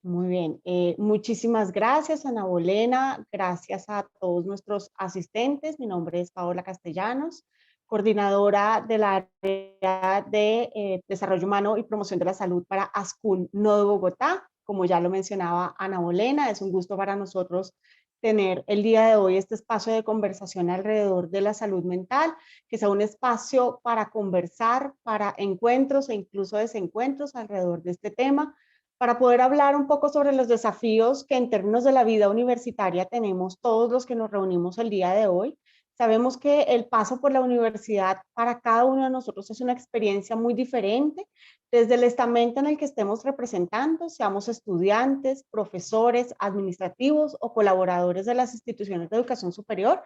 Muy bien, muchísimas gracias Ana Bolena, gracias a todos nuestros asistentes. Mi nombre es Paola Castellanos, coordinadora del área de Desarrollo Humano y Promoción de la Salud para ASCUN Nodo Bogotá. Como ya lo mencionaba Ana Bolena, es un gusto para nosotros tener el día de hoy este espacio de conversación alrededor de la salud mental, que sea un espacio para conversar, para encuentros e incluso desencuentros alrededor de este tema, para poder hablar un poco sobre los desafíos que en términos de la vida universitaria tenemos todos los que nos reunimos el día de hoy. Sabemos que el paso por la universidad para cada uno de nosotros es una experiencia muy diferente, desde el estamento en el que estemos representando, seamos estudiantes, profesores, administrativos o colaboradores de las instituciones de educación superior,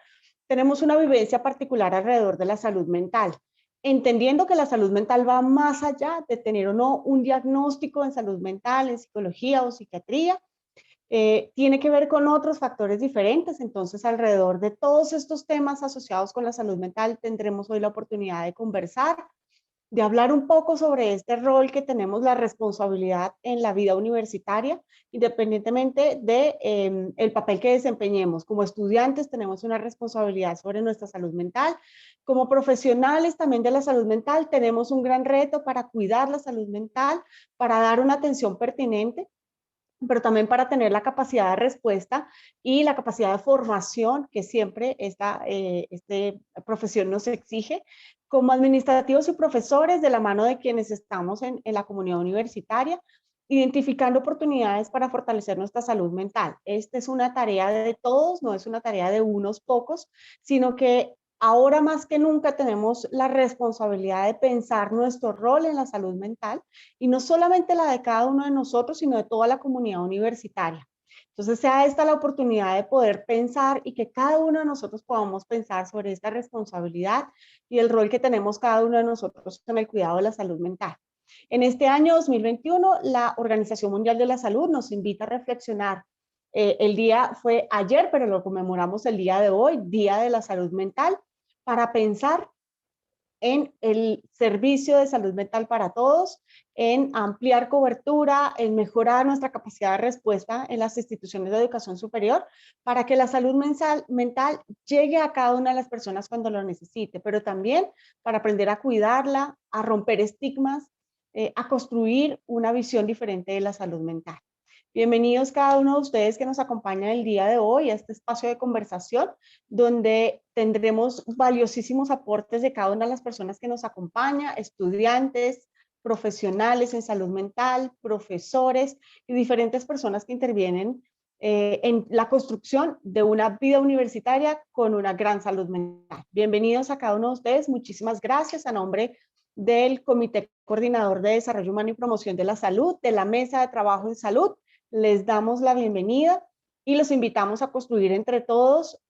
tenemos una vivencia particular alrededor de la salud mental, entendiendo que la salud mental va más allá de tener o no un diagnóstico en salud mental, en psicología o psiquiatría, tiene que ver con otros factores diferentes. Entonces, alrededor de todos estos temas asociados con la salud mental, tendremos hoy la oportunidad de conversar, de hablar un poco sobre este rol que tenemos, la responsabilidad en la vida universitaria, independientemente de el papel que desempeñemos. Como estudiantes tenemos una responsabilidad sobre nuestra salud mental. Como profesionales también de la salud mental tenemos un gran reto para cuidar la salud mental, para dar una atención pertinente, pero también para tener la capacidad de respuesta y la capacidad de formación que siempre esta profesión nos exige, como administrativos y profesores de la mano de quienes estamos en la comunidad universitaria, identificando oportunidades para fortalecer nuestra salud mental. Esta es una tarea de todos, no es una tarea de unos pocos, sino que ahora más que nunca tenemos la responsabilidad de pensar nuestro rol en la salud mental, y no solamente la de cada uno de nosotros, sino de toda la comunidad universitaria. Entonces, sea esta la oportunidad de poder pensar y que cada uno de nosotros podamos pensar sobre esta responsabilidad y el rol que tenemos cada uno de nosotros en el cuidado de la salud mental. En este año 2021, la Organización Mundial de la Salud nos invita a reflexionar. El día fue ayer, pero lo conmemoramos el día de hoy, Día de la Salud Mental, para pensar en el servicio de salud mental para todos, en ampliar cobertura, en mejorar nuestra capacidad de respuesta en las instituciones de educación superior, para que la salud mental llegue a cada una de las personas cuando lo necesite, pero también para aprender a cuidarla, a romper estigmas, a construir una visión diferente de la salud mental. Bienvenidos cada uno de ustedes que nos acompaña el día de hoy a este espacio de conversación, donde tendremos valiosísimos aportes de cada una de las personas que nos acompaña, estudiantes, profesionales en salud mental, profesores y diferentes personas que intervienen en la construcción de una vida universitaria con una gran salud mental. Bienvenidos a cada uno de ustedes. Muchísimas gracias a nombre del Comité Coordinador de Desarrollo Humano y Promoción de la Salud, de la Mesa de Trabajo en Salud. Les damos la bienvenida y los invitamos a construir entre todos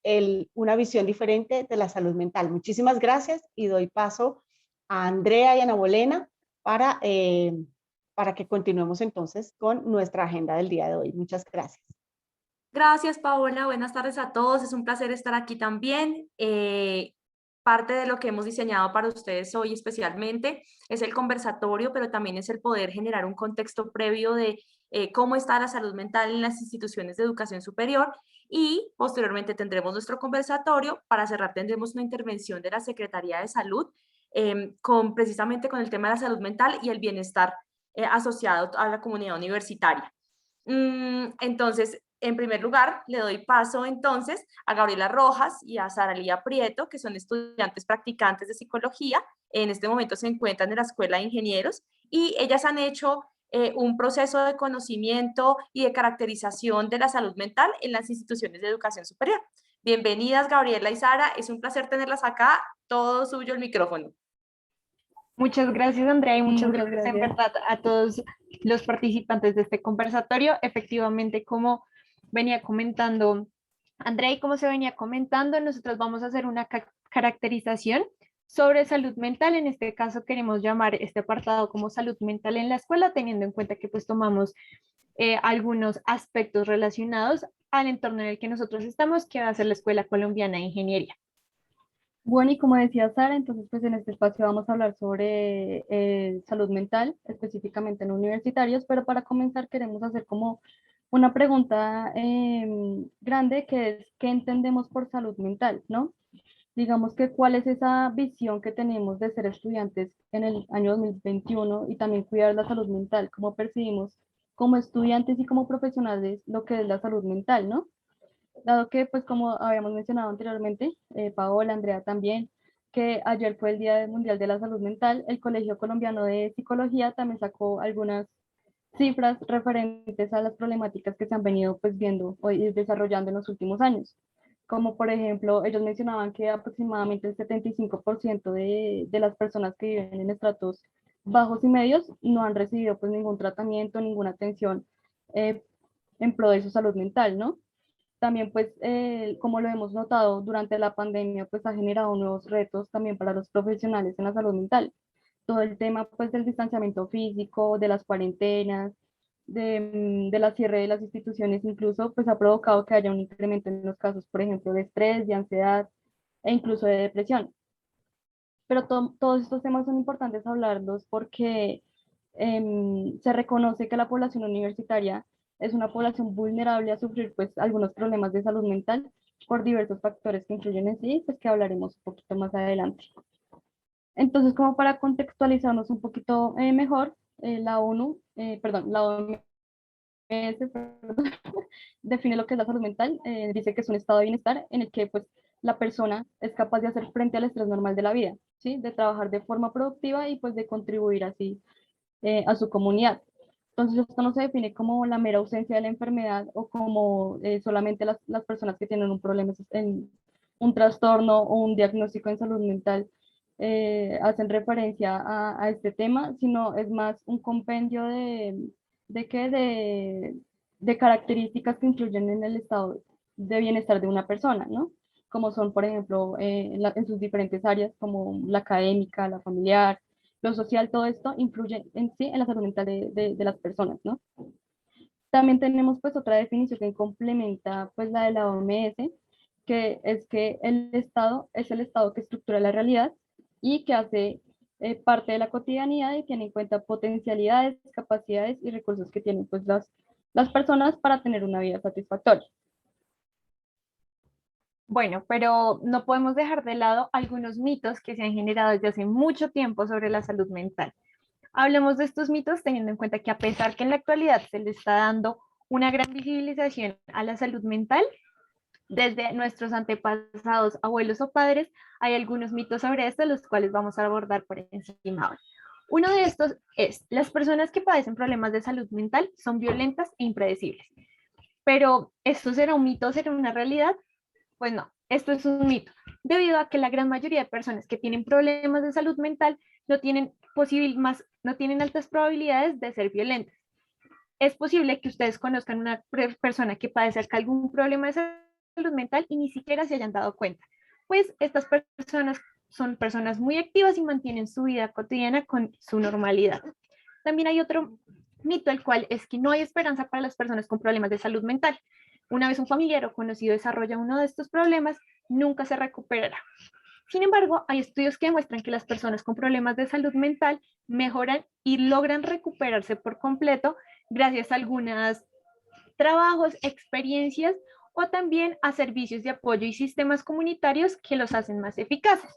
una visión diferente de la salud mental. Muchísimas gracias y doy paso a Andrea y Ana Bolena para que continuemos entonces con nuestra agenda del día de hoy. Muchas gracias. Gracias, Paola. Buenas tardes a todos. Es un placer estar aquí también. Parte de lo que hemos diseñado para ustedes hoy especialmente es el conversatorio, pero también es el poder generar un contexto previo de cómo está la salud mental en las instituciones de educación superior, y posteriormente tendremos nuestro conversatorio. Para cerrar tendremos una intervención de la Secretaría de Salud precisamente con el tema de la salud mental y el bienestar asociado a la comunidad universitaria. Entonces, en primer lugar, le doy paso entonces a Gabriela Rojas y a Sara Lía Prieto, que son estudiantes practicantes de psicología. En este momento se encuentran en la Escuela de Ingenieros y ellas han hecho un proceso de conocimiento y de caracterización de la salud mental en las instituciones de educación superior. Bienvenidas, Gabriela y Sara. Es un placer tenerlas acá. Todo suyo el micrófono. Muchas gracias, Andrea, y muchas Muchas gracias en gracias. verdad a todos los participantes de este conversatorio. Efectivamente, como venía comentando Andrea y como se venía comentando, nosotros vamos a hacer una caracterización sobre salud mental. En este caso queremos llamar este apartado como salud mental en la escuela, teniendo en cuenta que pues tomamos algunos aspectos relacionados al entorno en el que nosotros estamos, que va a ser la Escuela Colombiana de Ingeniería. Bueno, y como decía Sara, entonces pues en este espacio vamos a hablar sobre salud mental, específicamente en universitarios, pero para comenzar queremos hacer como una pregunta grande que es, ¿qué entendemos por salud mental, no? Digamos que cuál es esa visión que tenemos de ser estudiantes en el año 2021 y también cuidar la salud mental, cómo percibimos como estudiantes y como profesionales lo que es la salud mental, ¿no? Dado que, pues como habíamos mencionado anteriormente, Paola, Andrea también, que ayer fue el Día Mundial de la Salud Mental, el Colegio Colombiano de Psicología también sacó algunas cifras referentes a las problemáticas que se han venido pues viendo y desarrollando en los últimos años. Como por ejemplo, ellos mencionaban que aproximadamente el 75% de las personas que viven en estratos bajos y medios no han recibido pues ningún tratamiento, ninguna atención eh, en pro de su salud mental, ¿no? También, pues, como lo hemos notado durante la pandemia, pues ha generado nuevos retos también para los profesionales en la salud mental. Todo el tema, pues, del distanciamiento físico, de las cuarentenas, de la cierre de las instituciones, incluso, pues, ha provocado que haya un incremento en los casos, por ejemplo, de estrés, de ansiedad e incluso de depresión. Pero todos estos temas son importantes hablarlos porque se reconoce que la población universitaria es una población vulnerable a sufrir pues algunos problemas de salud mental por diversos factores que influyen en sí, pues que hablaremos un poquito más adelante. Entonces, como para contextualizarnos un poquito mejor, la ONU, perdón, la OMS, perdón, define lo que es la salud mental, dice que es un estado de bienestar en el que pues la persona es capaz de hacer frente al estrés normal de la vida, ¿sí? De trabajar de forma productiva y pues de contribuir así a su comunidad. Entonces, esto no se define como la mera ausencia de la enfermedad o como solamente las personas que tienen un problema, en, un trastorno o un diagnóstico en salud mental hacen referencia a este tema, sino es más un compendio de, qué, de características que influyen en el estado de bienestar de una persona, ¿no? Como son, por ejemplo, en sus diferentes áreas, como la académica, la familiar, lo social, todo esto influye en sí en la salud mental de las personas, ¿no? También tenemos pues otra definición que complementa pues la de la OMS, que es que el Estado es el Estado que estructura la realidad y que hace parte de la cotidianidad y tiene en cuenta potencialidades, capacidades y recursos que tienen pues las personas para tener una vida satisfactoria. Bueno, pero no podemos dejar de lado algunos mitos que se han generado desde hace mucho tiempo sobre la salud mental. Hablemos de estos mitos teniendo en cuenta que a pesar que en la actualidad se le está dando una gran visibilización a la salud mental, desde nuestros antepasados, abuelos o padres, hay algunos mitos sobre esto, los cuales vamos a abordar por encima hoy. Uno de estos es, las personas que padecen problemas de salud mental son violentas e impredecibles. Pero, ¿esto será un mito o será una realidad? Pues no, esto es un mito, debido a que la gran mayoría de personas que tienen problemas de salud mental no tienen, no tienen altas probabilidades de ser violentas. Es posible que ustedes conozcan una persona que padece algún problema de salud mental y ni siquiera se hayan dado cuenta, pues estas personas son personas muy activas y mantienen su vida cotidiana con su normalidad. También hay otro mito, el cual es que no hay esperanza para las personas con problemas de salud mental. Una vez un familiar o conocido desarrolla uno de estos problemas, nunca se recuperará. Sin embargo, hay estudios que demuestran que las personas con problemas de salud mental mejoran y logran recuperarse por completo gracias a algunos trabajos, experiencias o también a servicios de apoyo y sistemas comunitarios que los hacen más eficaces.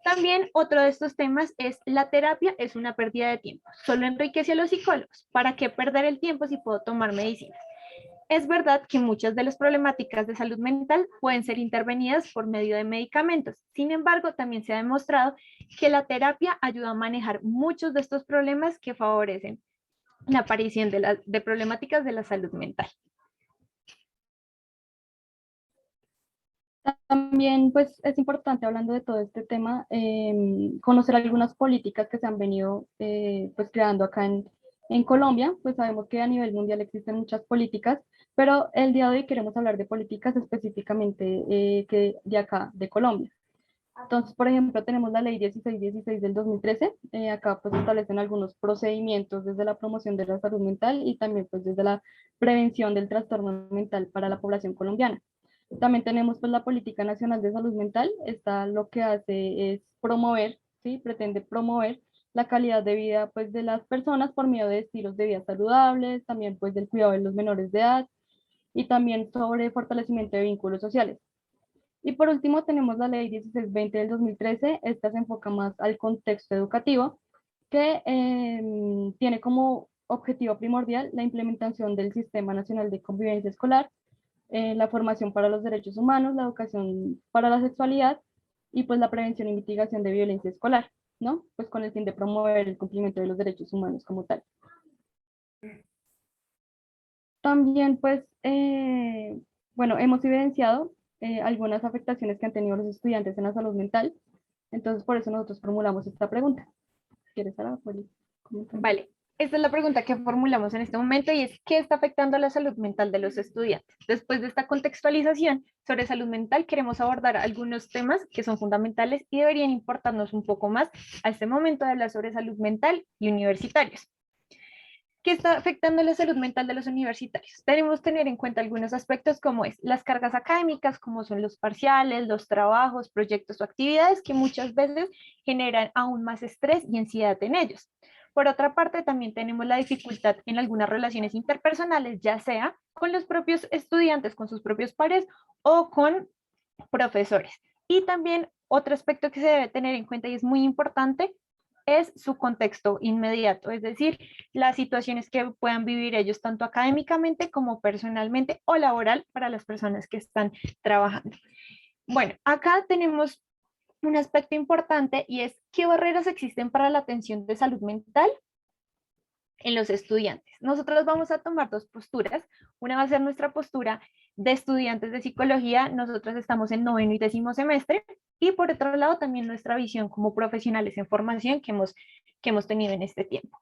También otro de estos temas es la terapia es una pérdida de tiempo. Solo enriquece a los psicólogos. ¿Para qué perder el tiempo si puedo tomar medicina? Es verdad que muchas de las problemáticas de salud mental pueden ser intervenidas por medio de medicamentos. Sin embargo, también se ha demostrado que la terapia ayuda a manejar muchos de estos problemas que favorecen la aparición de problemáticas de la salud mental. También, pues, es importante, hablando de todo este tema, conocer algunas políticas que se han venido, pues, creando acá en Colombia. Pues sabemos que a nivel mundial existen muchas políticas, pero el día de hoy queremos hablar de políticas específicamente que de acá, de Colombia. Entonces, por ejemplo, tenemos la ley 1616 del 2013. Acá pues establecen algunos procedimientos desde la promoción de la salud mental y también pues desde la prevención del trastorno mental para la población colombiana. También tenemos pues la Política Nacional de Salud Mental. Esta lo que hace es promover, ¿sí? Pretende promover la calidad de vida pues de las personas por medio de estilos de vida saludables, también pues del cuidado de los menores de edad y también sobre fortalecimiento de vínculos sociales. Y por último tenemos la Ley 1620 del 2013. Esta se enfoca más al contexto educativo, que tiene como objetivo primordial la implementación del Sistema Nacional de Convivencia Escolar, la formación para los derechos humanos, la educación para la sexualidad y pues la prevención y mitigación de violencia escolar, ¿no? Pues con el fin de promover el cumplimiento de los derechos humanos como tal. También pues, bueno, hemos evidenciado algunas afectaciones que han tenido los estudiantes en la salud mental, entonces por eso nosotros formulamos esta pregunta. ¿Quieres, Sara? Vale, esta es la pregunta que formulamos en este momento y es, ¿qué está afectando la salud mental de los estudiantes? Después de esta contextualización sobre salud mental, queremos abordar algunos temas que son fundamentales y deberían importarnos un poco más a este momento de hablar sobre salud mental y universitarios. ¿Qué está afectando la salud mental de los universitarios? Tenemos que tener en cuenta algunos aspectos como es las cargas académicas, como son los parciales, los trabajos, proyectos o actividades que muchas veces generan aún más estrés y ansiedad en ellos. Por otra parte, también tenemos la dificultad en algunas relaciones interpersonales, ya sea con los propios estudiantes, con sus propios pares o con profesores. Y también otro aspecto que se debe tener en cuenta y es muy importante es su contexto inmediato, es decir, las situaciones que puedan vivir ellos tanto académicamente como personalmente o laboral para las personas que están trabajando. Bueno, acá tenemos un aspecto importante y es qué barreras existen para la atención de salud mental en los estudiantes. Nosotros vamos a tomar dos posturas. Una va a ser nuestra postura de estudiantes de psicología. Nosotros estamos en 9º y 10º semestre. Y por otro lado, también nuestra visión como profesionales en formación que hemos tenido en este tiempo.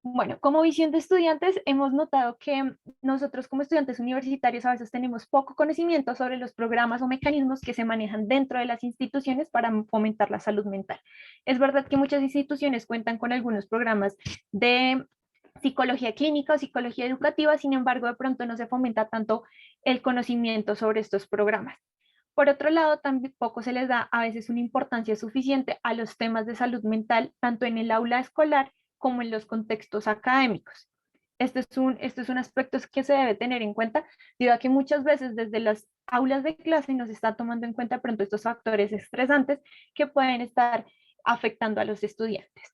Bueno, como visión de estudiantes, hemos notado que nosotros como estudiantes universitarios a veces tenemos poco conocimiento sobre los programas o mecanismos que se manejan dentro de las instituciones para fomentar la salud mental. Es verdad que muchas instituciones cuentan con algunos programas de psicología clínica o psicología educativa, sin embargo, de pronto no se fomenta tanto el conocimiento sobre estos programas. Por otro lado, tampoco se les da a veces una importancia suficiente a los temas de salud mental, tanto en el aula escolar como en los contextos académicos. Este es un aspecto que se debe tener en cuenta, debido a que muchas veces desde las aulas de clase no se está tomando en cuenta pronto estos factores estresantes que pueden estar afectando a los estudiantes.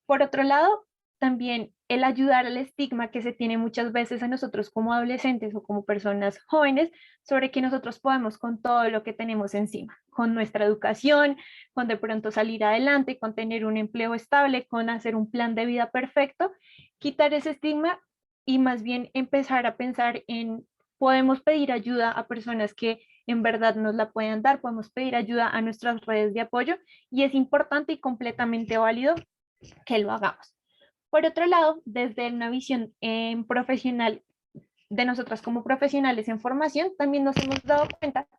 Por otro lado, también el ayudar al estigma que se tiene muchas veces a nosotros como adolescentes o como personas jóvenes sobre que nosotros podemos con todo lo que tenemos encima, con nuestra educación, con de pronto salir adelante, con tener un empleo estable, con hacer un plan de vida perfecto, quitar ese estigma y más bien empezar a pensar en podemos pedir ayuda a personas que en verdad nos la puedan dar, podemos pedir ayuda a nuestras redes de apoyo y es importante y completamente válido que lo hagamos. Por otro lado, desde una visión profesional de nosotras como profesionales en formación, también nos hemos dado cuenta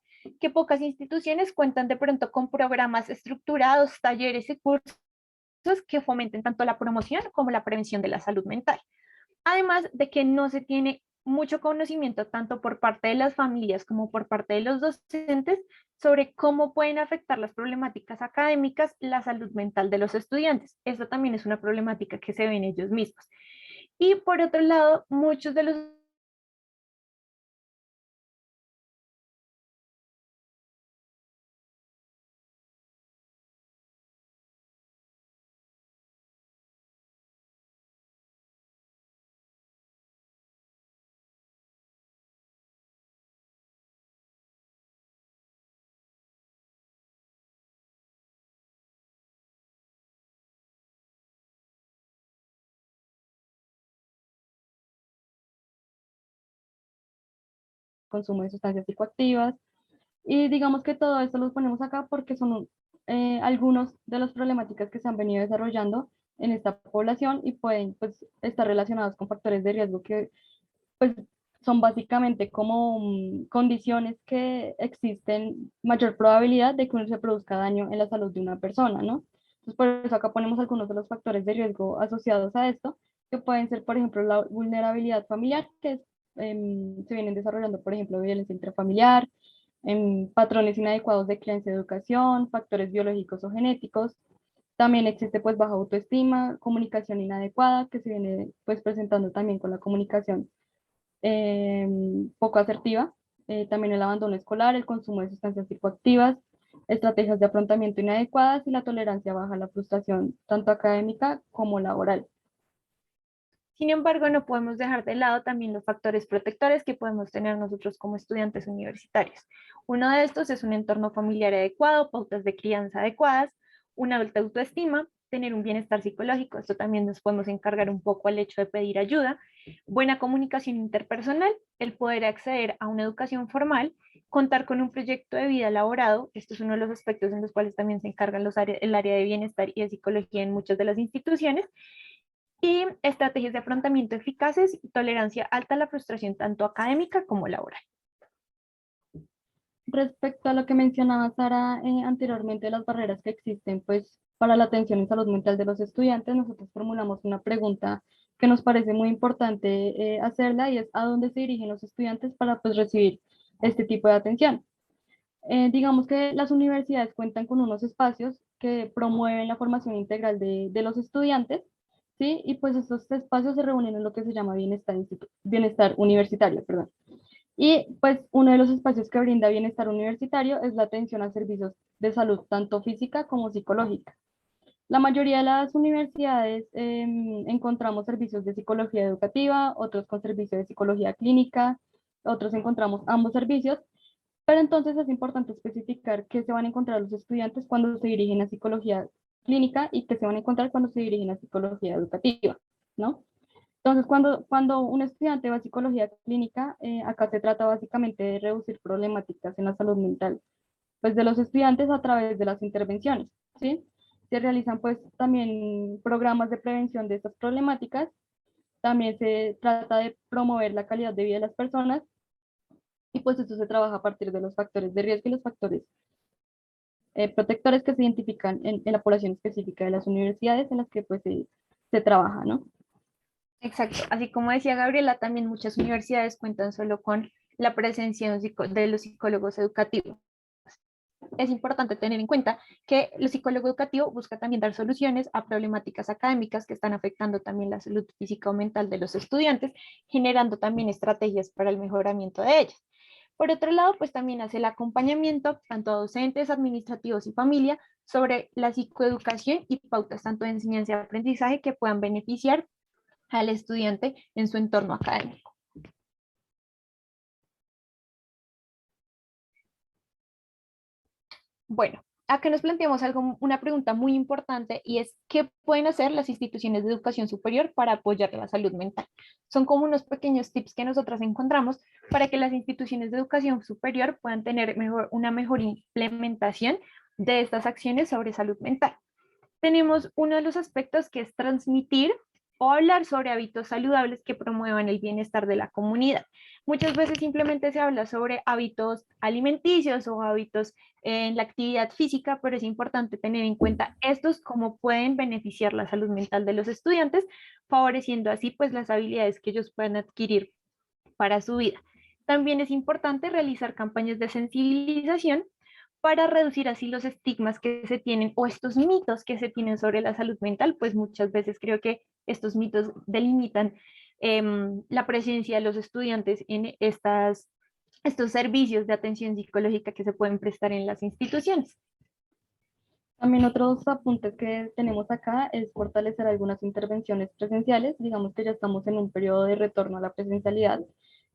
que pocas instituciones cuentan de pronto con programas estructurados, talleres y cursos que fomenten tanto la promoción como la prevención de la salud mental. Además de que no se tiene mucho conocimiento tanto por parte de las familias como por parte de los docentes sobre cómo pueden afectar las problemáticas académicas la salud mental de los estudiantes. Esto también es una problemática que se ve en ellos mismos. Y por otro lado, muchos de los consumo de sustancias psicoactivas. Y digamos que todo esto los ponemos acá porque son algunos de las problemáticas que se han venido desarrollando en esta población y pueden pues, estar relacionados con factores de riesgo que pues, son básicamente como condiciones que existen mayor probabilidad de que uno se produzca daño en la salud de una persona, ¿no? Entonces, por eso acá ponemos algunos de los factores de riesgo asociados a esto, que pueden ser, por ejemplo, la vulnerabilidad familiar, que es, se vienen desarrollando, por ejemplo, violencia intrafamiliar, patrones inadecuados de crianza y educación, factores biológicos o genéticos. También existe pues baja autoestima, comunicación inadecuada, que se viene pues presentando también con la comunicación poco asertiva. También el abandono escolar, el consumo de sustancias psicoactivas, estrategias de afrontamiento inadecuadas y la tolerancia baja a la frustración, tanto académica como laboral. Sin embargo, no podemos dejar de lado también los factores protectores que podemos tener nosotros como estudiantes universitarios. Uno de estos es un entorno familiar adecuado, pautas de crianza adecuadas, una alta autoestima, tener un bienestar psicológico, esto también nos podemos encargar un poco al hecho de pedir ayuda, buena comunicación interpersonal, el poder acceder a una educación formal, contar con un proyecto de vida elaborado, esto es uno de los aspectos en los cuales también se encargan el área de bienestar y de psicología en muchas de las instituciones, y estrategias de afrontamiento eficaces y tolerancia alta a la frustración tanto académica como laboral. Respecto a lo que mencionaba Sara anteriormente, las barreras que existen pues, para la atención en salud mental de los estudiantes, nosotros formulamos una pregunta que nos parece muy importante hacerla y es ¿a dónde se dirigen los estudiantes para pues, recibir este tipo de atención? Digamos que las universidades cuentan con unos espacios que promueven la formación integral de los estudiantes, ¿sí? Y pues estos espacios se reúnen en lo que se llama bienestar universitario, perdón. Y pues uno de los espacios que brinda bienestar universitario es la atención a servicios de salud, tanto física como psicológica. La mayoría de las universidades encontramos servicios de psicología educativa, otros con servicios de psicología clínica, otros encontramos ambos servicios, pero entonces es importante especificar qué se van a encontrar los estudiantes cuando se dirigen a psicología clínica y qué se van a encontrar cuando se dirigen a psicología educativa, ¿no? Entonces, cuando un estudiante va a psicología clínica, acá se trata básicamente de reducir problemáticas en la salud mental, pues de los estudiantes a través de las intervenciones, ¿sí? Se realizan pues también programas de prevención de estas problemáticas, también se trata de promover la calidad de vida de las personas y pues esto se trabaja a partir de los factores de riesgo y los factores protectores que se identifican en la población específica de las universidades en las que pues se trabaja, ¿no? Exacto, así como decía Gabriela, también muchas universidades cuentan solo con la presencia de los psicólogos educativos. Es importante tener en cuenta que el psicólogo educativo busca también dar soluciones a problemáticas académicas que están afectando también la salud física o mental de los estudiantes, generando también estrategias para el mejoramiento de ellas. Por otro lado, pues también hace el acompañamiento tanto a docentes, administrativos y familia sobre la psicoeducación y pautas tanto de enseñanza y aprendizaje que puedan beneficiar al estudiante en su entorno académico. Bueno, acá nos planteamos una pregunta muy importante y es ¿qué pueden hacer las instituciones de educación superior para apoyar la salud mental? Son como unos pequeños tips que nosotras encontramos para que las instituciones de educación superior puedan tener una mejor implementación de estas acciones sobre salud mental. Tenemos uno de los aspectos que es transmitir o hablar sobre hábitos saludables que promuevan el bienestar de la comunidad. Muchas veces simplemente se habla sobre hábitos alimenticios o hábitos en la actividad física, pero es importante tener en cuenta estos cómo pueden beneficiar la salud mental de los estudiantes, favoreciendo así pues las habilidades que ellos puedan adquirir para su vida. También es importante realizar campañas de sensibilización para reducir así los estigmas que se tienen o estos mitos que se tienen sobre la salud mental, pues muchas veces creo que estos mitos delimitan la presencia de los estudiantes en estos servicios de atención psicológica que se pueden prestar en las instituciones. También otros apuntes que tenemos acá es fortalecer algunas intervenciones presenciales. Digamos que ya estamos en un periodo de retorno a la presencialidad,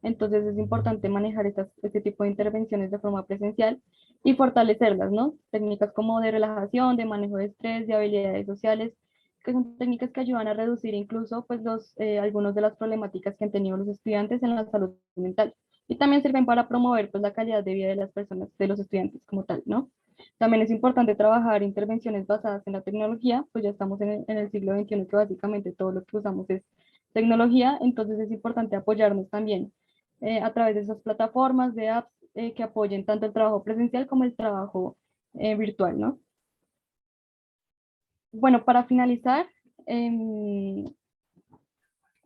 entonces es importante manejar este tipo de intervenciones de forma presencial y fortalecerlas, ¿no? Técnicas como de relajación, de manejo de estrés, de habilidades sociales, que son técnicas que ayudan a reducir incluso pues algunos de las problemáticas que han tenido los estudiantes en la salud mental. Y también sirven para promover pues la calidad de vida de las personas, de los estudiantes como tal, ¿no? También es importante trabajar intervenciones basadas en la tecnología, pues ya estamos en el siglo XXI que básicamente todo lo que usamos es tecnología, entonces es importante apoyarnos también a través de esas plataformas de apps que apoyen tanto el trabajo presencial como el trabajo virtual, ¿no? Bueno, para finalizar, queremos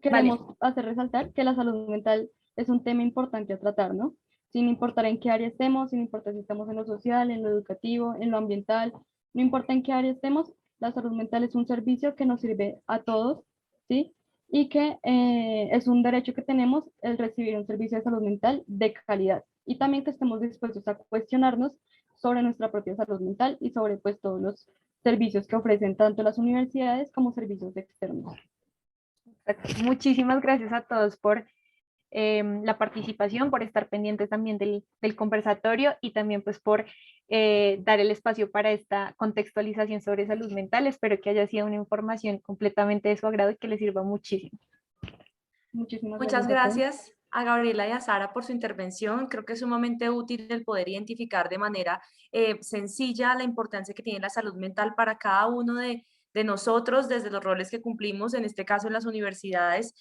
Vale. hacer resaltar que la salud mental es un tema importante a tratar, ¿no? sin importar en qué área estemos, sin importar si estamos en lo social, en lo educativo, en lo ambiental, no importa en qué área estemos, la salud mental es un servicio que nos sirve a todos, ¿sí? Y que es un derecho que tenemos el recibir un servicio de salud mental de calidad y también que estemos dispuestos a cuestionarnos sobre nuestra propia salud mental y sobre pues todos los servicios que ofrecen tanto las universidades como servicios externos. Exacto. Muchísimas gracias a todos por la participación, por estar pendientes también del conversatorio y también pues por dar el espacio para esta contextualización sobre salud mental. Espero que haya sido una información completamente de su agrado y que les sirva muchísimo. Muchísimas Muchas gracias a todos. gracias a Gabriela y a Sara por su intervención. Creo que es sumamente útil el poder identificar de manera sencilla la importancia que tiene la salud mental para cada uno de nosotros desde los roles que cumplimos, en este caso en las universidades.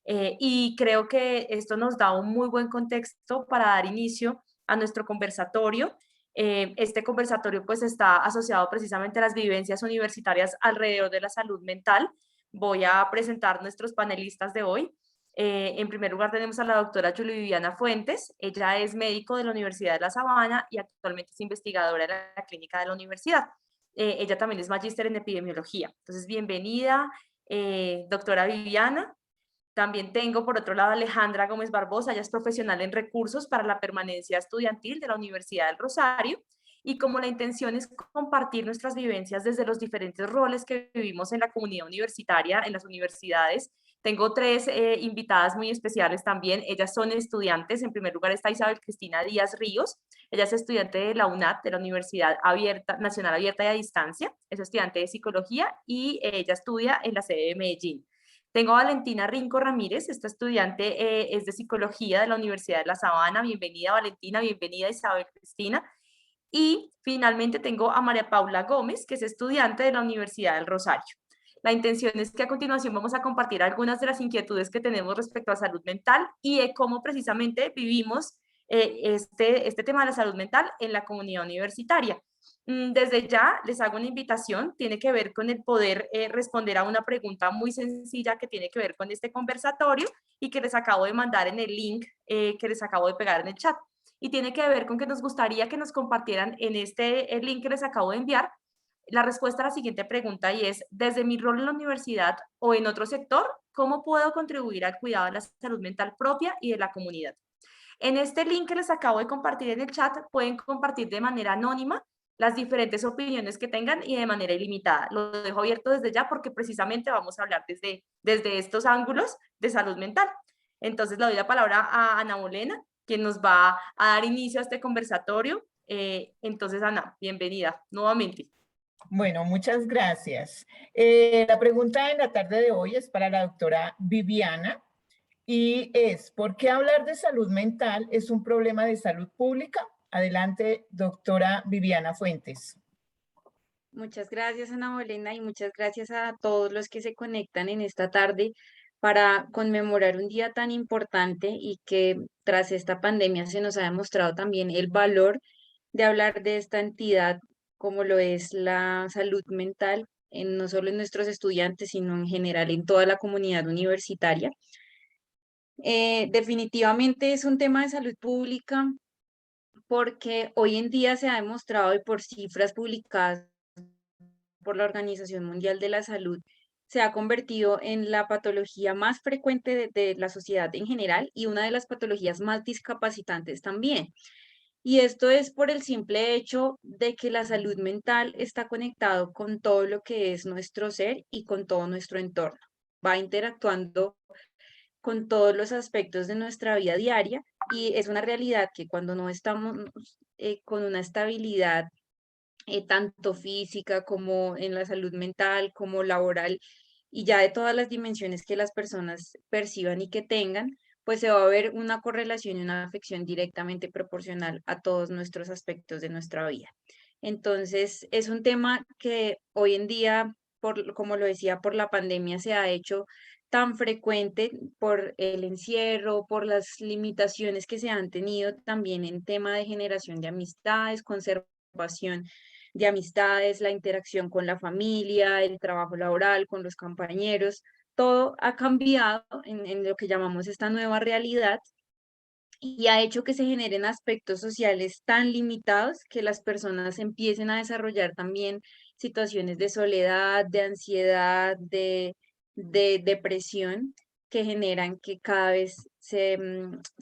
Y creo que esto nos da un muy buen contexto para dar inicio a nuestro conversatorio. Este conversatorio pues está asociado precisamente a las vivencias universitarias alrededor de la salud mental. Voy a presentar nuestros panelistas de hoy. En primer lugar tenemos a la doctora Julie Viviana Fuentes. Ella es médico de la Universidad de La Sabana y actualmente es investigadora en la clínica de la universidad. Ella también es magíster en epidemiología. Entonces, bienvenida, doctora Viviana. También tengo por otro lado a Alejandra Gómez Barbosa. Ella es profesional en recursos para la permanencia estudiantil de la Universidad del Rosario. Y como la intención es compartir nuestras vivencias desde los diferentes roles que vivimos en la comunidad universitaria, en las universidades, tengo tres invitadas muy especiales también. Ellas son estudiantes. En primer lugar está Isabel Cristina Díaz Ríos. Ella es estudiante de la UNAD, de la Universidad Nacional Abierta y a Distancia. Es estudiante de psicología y ella estudia en la sede de Medellín. Tengo a Valentina Rinco Ramírez. Esta estudiante es de psicología de la Universidad de La Sabana. Bienvenida, Valentina. Bienvenida, Isabel Cristina. Y finalmente tengo a María Paula Gómez, que es estudiante de la Universidad del Rosario. La intención es que a continuación vamos a compartir algunas de las inquietudes que tenemos respecto a salud mental y de cómo precisamente vivimos este tema de la salud mental en la comunidad universitaria. Desde ya les hago una invitación, tiene que ver con el poder responder a una pregunta muy sencilla que tiene que ver con este conversatorio y que les acabo de mandar en el link que les acabo de pegar en el chat. Y tiene que ver con que nos gustaría que nos compartieran en este link que les acabo de enviar la respuesta a la siguiente pregunta y es, desde mi rol en la universidad o en otro sector, ¿cómo puedo contribuir al cuidado de la salud mental propia y de la comunidad? En este link que les acabo de compartir en el chat, pueden compartir de manera anónima las diferentes opiniones que tengan y de manera ilimitada. Lo dejo abierto desde ya porque precisamente vamos a hablar desde estos ángulos de salud mental. Entonces le doy la palabra a Ana Bolena, quien nos va a dar inicio a este conversatorio. Entonces, Ana, bienvenida nuevamente. Bueno, muchas gracias. La pregunta en la tarde de hoy es para la doctora Viviana y es, ¿por qué hablar de salud mental es un problema de salud pública? Adelante, doctora Viviana Fuentes. Muchas gracias, Ana Bolena, y muchas gracias a todos los que se conectan en esta tarde para conmemorar un día tan importante y que tras esta pandemia se nos ha demostrado también el valor de hablar de esta entidad como lo es la salud mental, no solo en nuestros estudiantes, sino en general en toda la comunidad universitaria. Definitivamente es un tema de salud pública porque hoy en día se ha demostrado y por cifras publicadas por la Organización Mundial de la Salud, se ha convertido en la patología más frecuente de la sociedad en general y una de las patologías más discapacitantes también. Y esto es por el simple hecho de que la salud mental está conectado con todo lo que es nuestro ser y con todo nuestro entorno. Va interactuando con todos los aspectos de nuestra vida diaria y es una realidad que cuando no estamos con una estabilidad tanto física como en la salud mental, como laboral, y ya de todas las dimensiones que las personas perciban y que tengan, pues se va a ver una correlación y una afección directamente proporcional a todos nuestros aspectos de nuestra vida. Entonces, es un tema que hoy en día, como lo decía, por la pandemia se ha hecho tan frecuente por el encierro, por las limitaciones que se han tenido también en tema de generación de amistades, conservación de amistades, la interacción con la familia, el trabajo laboral, con los compañeros, todo ha cambiado en lo que llamamos esta nueva realidad y ha hecho que se generen aspectos sociales tan limitados que las personas empiecen a desarrollar también situaciones de soledad, de ansiedad, de depresión, que generan que cada vez se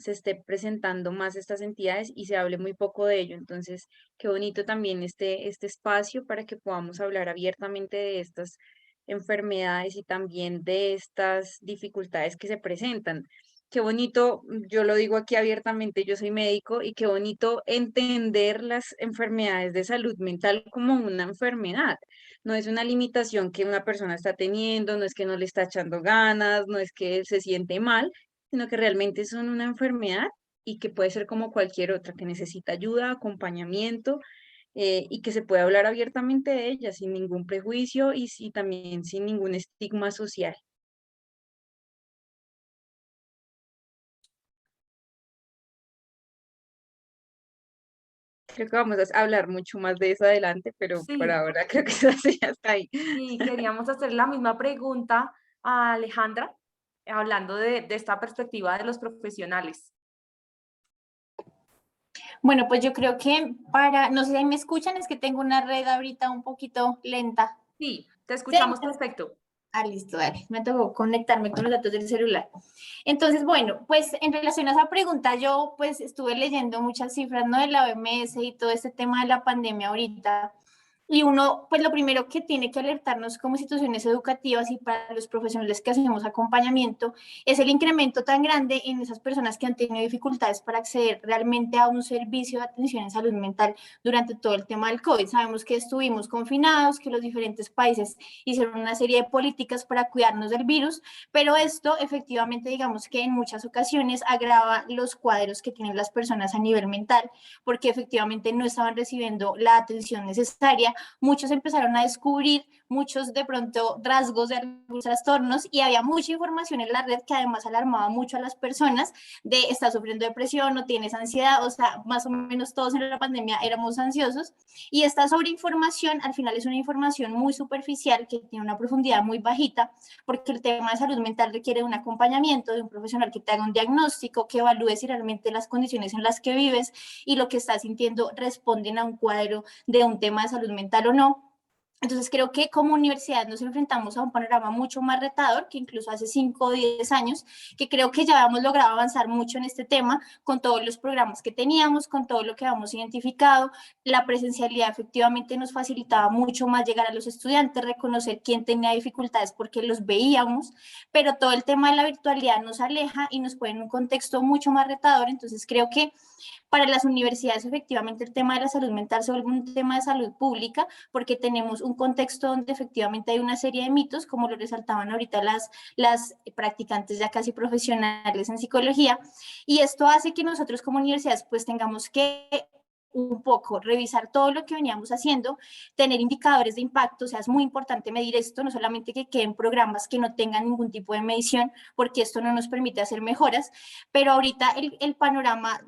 esté presentando más estas entidades y se hable muy poco de ello. Entonces, qué bonito también este espacio para que podamos hablar abiertamente de estas enfermedades y también de estas dificultades que se presentan. Qué bonito, yo lo digo aquí abiertamente, yo soy médico y qué bonito entender las enfermedades de salud mental como una enfermedad. No es una limitación que una persona está teniendo, no es que no le está echando ganas, no es que él se siente mal, sino que realmente son una enfermedad y que puede ser como cualquier otra, que necesita ayuda, acompañamiento, y que se puede hablar abiertamente de ella sin ningún prejuicio y también sin ningún estigma social. Creo que vamos a hablar mucho más de eso adelante, pero por Sí, ahora creo que eso ya está ahí. y queríamos hacer la misma pregunta a Alejandra, hablando de esta perspectiva de los profesionales. Bueno, pues yo creo que no sé si me escuchan, es que tengo una red ahorita un poquito lenta. Sí, te ¿Sí? escuchamos perfecto. Ah, listo, dale. Me tocó conectarme con los datos del celular. Entonces, bueno, pues en relación a esa pregunta, yo pues estuve leyendo muchas cifras, ¿no? De la OMS y todo este tema de la pandemia ahorita. Y uno, pues lo primero que tiene que alertarnos como instituciones educativas y para los profesionales que hacemos acompañamiento es el incremento tan grande en esas personas que han tenido dificultades para acceder realmente a un servicio de atención en salud mental durante todo el tema del COVID. Sabemos que estuvimos confinados, que los diferentes países hicieron una serie de políticas para cuidarnos del virus, pero esto efectivamente digamos que en muchas ocasiones agrava los cuadros que tienen las personas a nivel mental, porque efectivamente no estaban recibiendo la atención necesaria. Muchos empezaron a descubrir muchos de pronto rasgos de algunos trastornos y había mucha información en la red que además alarmaba mucho a las personas de estar sufriendo depresión o tienes ansiedad, o sea, más o menos todos en la pandemia éramos ansiosos y esta sobreinformación al final es una información muy superficial que tiene una profundidad muy bajita porque el tema de salud mental requiere un acompañamiento de un profesional que te haga un diagnóstico, que evalúe si realmente las condiciones en las que vives y lo que estás sintiendo responden a un cuadro de un tema de salud mental o no. Entonces creo que como universidad nos enfrentamos a un panorama mucho más retador que incluso hace 5 o 10 años, que creo que ya hemos logrado avanzar mucho en este tema con todos los programas que teníamos, con todo lo que habíamos identificado. La presencialidad efectivamente nos facilitaba mucho más llegar a los estudiantes, reconocer quién tenía dificultades porque los veíamos, pero todo el tema de la virtualidad nos aleja y nos pone en un contexto mucho más retador. Entonces creo que para las universidades, efectivamente, el tema de la salud mental se vuelve un tema de salud pública porque tenemos un contexto donde efectivamente hay una serie de mitos, como lo resaltaban ahorita las practicantes ya casi profesionales en psicología, y esto hace que nosotros como universidades pues tengamos que un poco, revisar todo lo que veníamos haciendo, tener indicadores de impacto, o sea, es muy importante medir esto, no solamente que queden programas que no tengan ningún tipo de medición, porque esto no nos permite hacer mejoras, pero ahorita el panorama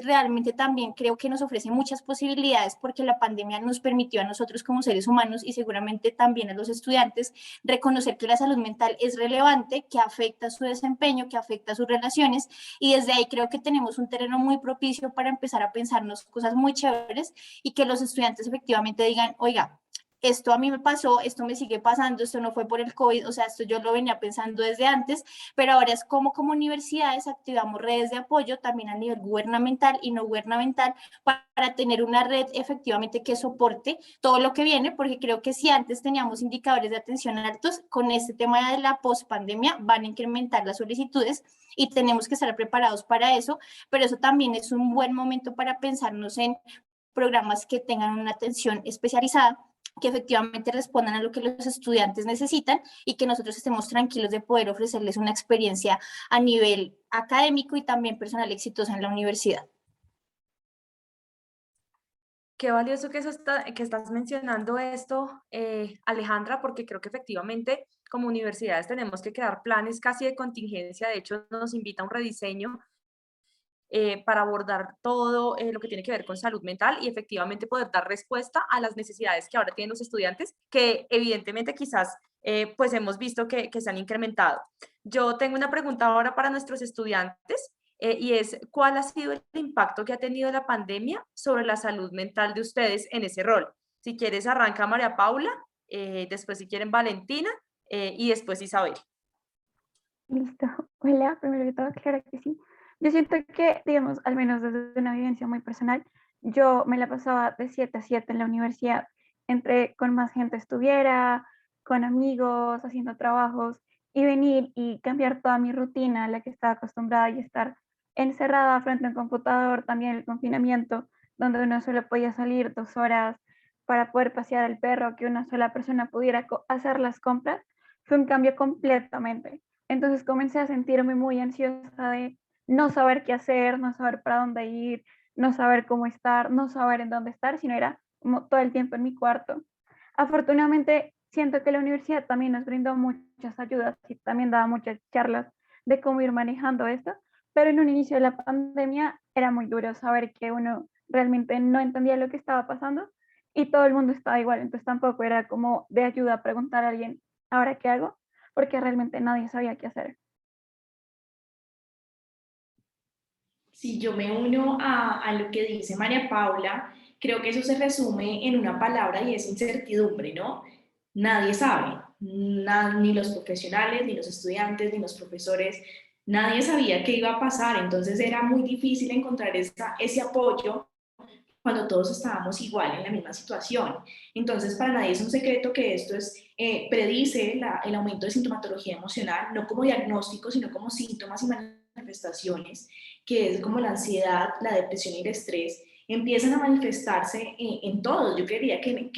realmente también creo que nos ofrece muchas posibilidades porque la pandemia nos permitió a nosotros como seres humanos y seguramente también a los estudiantes reconocer que la salud mental es relevante, que afecta su desempeño, que afecta sus relaciones y desde ahí creo que tenemos un terreno muy propicio para empezar a pensarnos cosas muy chéveres y que los estudiantes efectivamente digan, oiga, esto a mí me pasó, esto me sigue pasando, esto no fue por el COVID, o sea, esto yo lo venía pensando desde antes, pero ahora es como universidades activamos redes de apoyo también a nivel gubernamental y no gubernamental para tener una red efectivamente que soporte todo lo que viene, porque creo que si antes teníamos indicadores de atención altos, con este tema de la pospandemia van a incrementar las solicitudes y tenemos que estar preparados para eso, pero eso también es un buen momento para pensarnos en programas que tengan una atención especializada que efectivamente respondan a lo que los estudiantes necesitan y que nosotros estemos tranquilos de poder ofrecerles una experiencia a nivel académico y también personal exitosa en la universidad. Qué valioso que, que estás mencionando esto, Alejandra, porque creo que efectivamente como universidades tenemos que crear planes casi de contingencia. De hecho, nos invita a un rediseño para abordar todo lo que tiene que ver con salud mental y efectivamente poder dar respuesta a las necesidades que ahora tienen los estudiantes, que evidentemente quizás pues hemos visto que se han incrementado. Yo tengo una pregunta ahora para nuestros estudiantes y es ¿cuál ha sido el impacto que ha tenido la pandemia sobre la salud mental de ustedes en ese rol? Si quieres arranca María Paula, después si quieren Valentina y después Isabel. Listo. Hola, primero que todo, claro que sí. Yo siento que, digamos, al menos desde una vivencia muy personal, yo me la pasaba de 7 a 7 en la universidad, entre con más gente estuviera, con amigos, haciendo trabajos, y venir y cambiar toda mi rutina a la que estaba acostumbrada y estar encerrada frente a un computador, también el confinamiento, donde uno solo podía salir 2 horas para poder pasear al perro, que una sola persona pudiera hacer las compras, fue un cambio completamente. Entonces comencé a sentirme muy ansiosa de no saber qué hacer, no saber para dónde ir, no saber cómo estar, no saber en dónde estar, sino era como todo el tiempo en mi cuarto. Afortunadamente, siento que la universidad también nos brindó muchas ayudas y también daba muchas charlas de cómo ir manejando esto, pero en un inicio de la pandemia era muy duro saber que uno realmente no entendía lo que estaba pasando y todo el mundo estaba igual, entonces tampoco era como de ayuda preguntar a alguien, ¿ahora qué hago? Porque realmente nadie sabía qué hacer. Si yo me uno a lo que dice María Paula, creo que eso se resume en una palabra y es incertidumbre, ¿no? Nadie sabe, ni los profesionales, ni los estudiantes, ni los profesores, nadie sabía qué iba a pasar, entonces era muy difícil encontrar ese apoyo cuando todos estábamos igual en la misma situación. Entonces, para nadie es un secreto que esto predice el aumento de sintomatología emocional, no como diagnóstico, sino como síntomas y manifestaciones, que es como la ansiedad, la depresión y el estrés, empiezan a manifestarse en todos. Yo creería que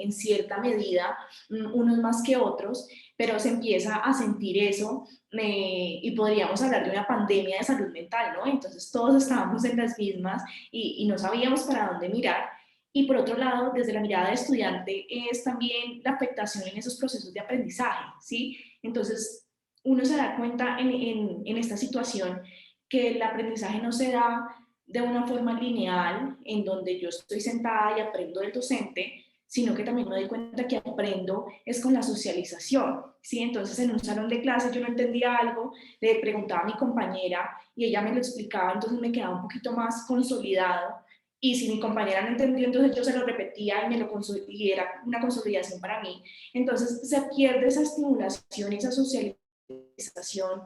en cierta medida, unos más que otros, pero se empieza a sentir eso y podríamos hablar de una pandemia de salud mental, ¿no? Entonces todos estábamos en las mismas y no sabíamos para dónde mirar. Y por otro lado, desde la mirada de estudiante, es también la afectación en esos procesos de aprendizaje, ¿sí? Entonces, uno se da cuenta en esta situación que el aprendizaje no se da de una forma lineal, en donde yo estoy sentada y aprendo del docente, sino que también me doy cuenta que aprendo es con la socialización, ¿sí? Entonces, en un salón de clase yo no entendía algo, le preguntaba a mi compañera y ella me lo explicaba, entonces me quedaba un poquito más consolidado. Y si mi compañera no entendió, entonces yo se lo repetía y era una consolidación para mí. Entonces se pierde esa estimulación y esa socialización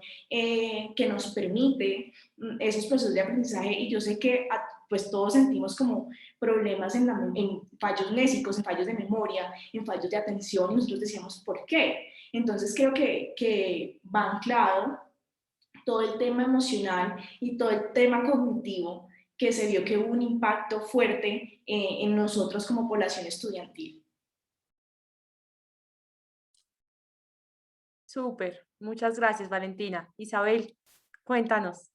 que nos permite esos procesos de aprendizaje. Y yo sé que pues todos sentimos como problemas en fallos lésicos, en fallos de memoria, en fallos de atención, y nosotros decíamos, ¿por qué? Entonces creo que va anclado todo el tema emocional y todo el tema cognitivo, que se vio que hubo un impacto fuerte en nosotros como población estudiantil. Súper, muchas gracias Valentina. Isabel, cuéntanos.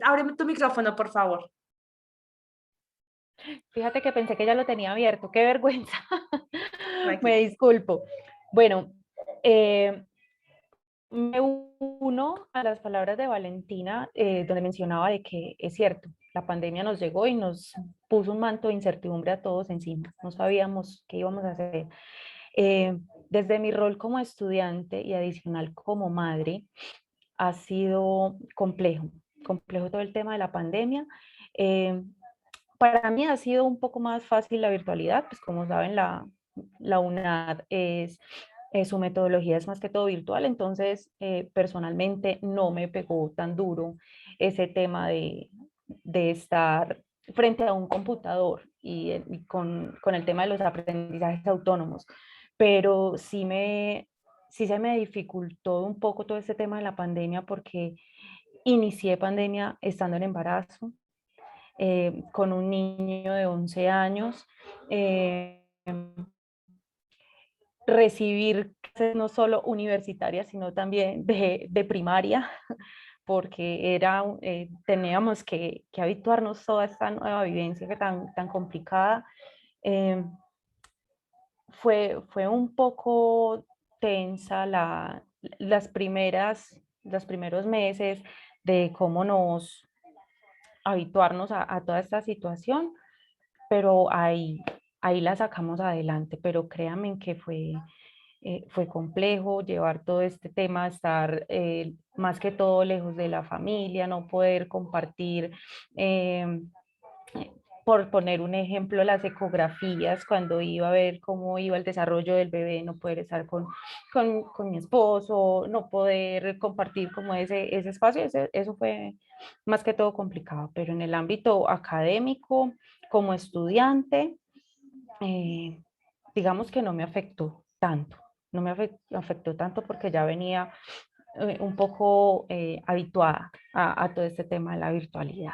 Ábreme tu micrófono, por favor. Fíjate que pensé que ya lo tenía abierto, qué vergüenza. Tranquila. Me disculpo. Bueno, me uno a las palabras de Valentina, donde mencionaba de que es cierto, la pandemia nos llegó y nos puso un manto de incertidumbre a todos encima. No sabíamos qué íbamos a hacer. Desde mi rol como estudiante y adicional como madre, ha sido complejo todo el tema de la pandemia. Para mí ha sido un poco más fácil la virtualidad, pues como saben, la UNAD su metodología es más que todo virtual, entonces personalmente no me pegó tan duro ese tema de estar frente a un computador y con el tema de los aprendizajes autónomos, pero sí se me dificultó un poco todo este tema de la pandemia porque inicié pandemia estando en embarazo, con un niño de 11 años, recibir clases no solo universitarias, sino también de primaria, porque teníamos que habituarnos a toda esta nueva vivencia que tan complicada. Fue un poco tensa los primeros meses de cómo habituarnos a toda esta situación, pero ahí la sacamos adelante, pero créanme que fue complejo llevar todo este tema, estar más que todo lejos de la familia, no poder compartir. Por poner un ejemplo, las ecografías, cuando iba a ver cómo iba el desarrollo del bebé, no poder estar con mi esposo, no poder compartir como ese espacio, eso fue más que todo complicado, pero en el ámbito académico, como estudiante, digamos que no me afectó tanto, no me afectó tanto porque ya venía un poco habituada a todo este tema de la virtualidad.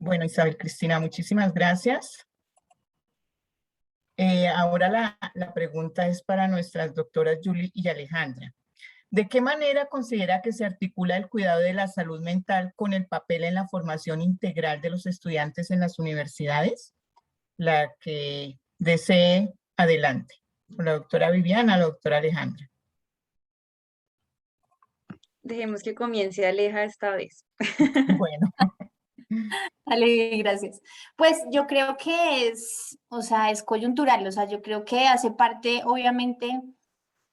Bueno, Isabel Cristina, muchísimas gracias. Ahora la pregunta es para nuestras doctoras Julie y Alejandra. ¿De qué manera considera que se articula el cuidado de la salud mental con el papel en la formación integral de los estudiantes en las universidades? La que desee, adelante. Con la doctora Viviana, la doctora Alejandra. Dejemos que comience Aleja esta vez. Bueno. Dale, gracias. Pues yo creo que o sea, es coyuntural, o sea, yo creo que hace parte, obviamente,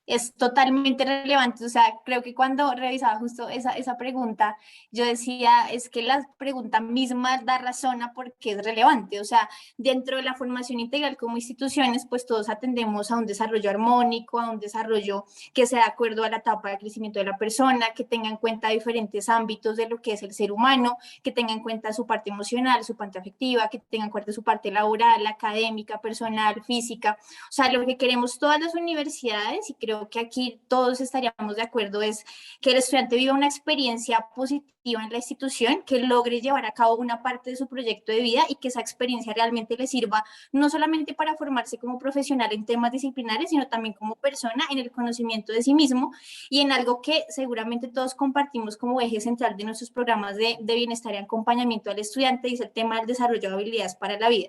es totalmente relevante. O sea, creo que cuando revisaba justo esa pregunta, yo decía, es que la pregunta misma da razón a por qué es relevante. O sea, dentro de la formación integral como instituciones, pues todos atendemos a un desarrollo armónico, a un desarrollo que sea de acuerdo a la etapa de crecimiento de la persona, que tenga en cuenta diferentes ámbitos de lo que es el ser humano, que tenga en cuenta su parte emocional, su parte afectiva, que tenga en cuenta su parte laboral, académica, personal, física. O sea, lo que queremos todas las universidades, y creo que aquí todos estaríamos de acuerdo, es que el estudiante viva una experiencia positiva en la institución, que logre llevar a cabo una parte de su proyecto de vida y que esa experiencia realmente le sirva no solamente para formarse como profesional en temas disciplinares, sino también como persona en el conocimiento de sí mismo y en algo que seguramente todos compartimos como eje central de nuestros programas de bienestar y acompañamiento al estudiante, y es el tema del desarrollo de habilidades para la vida.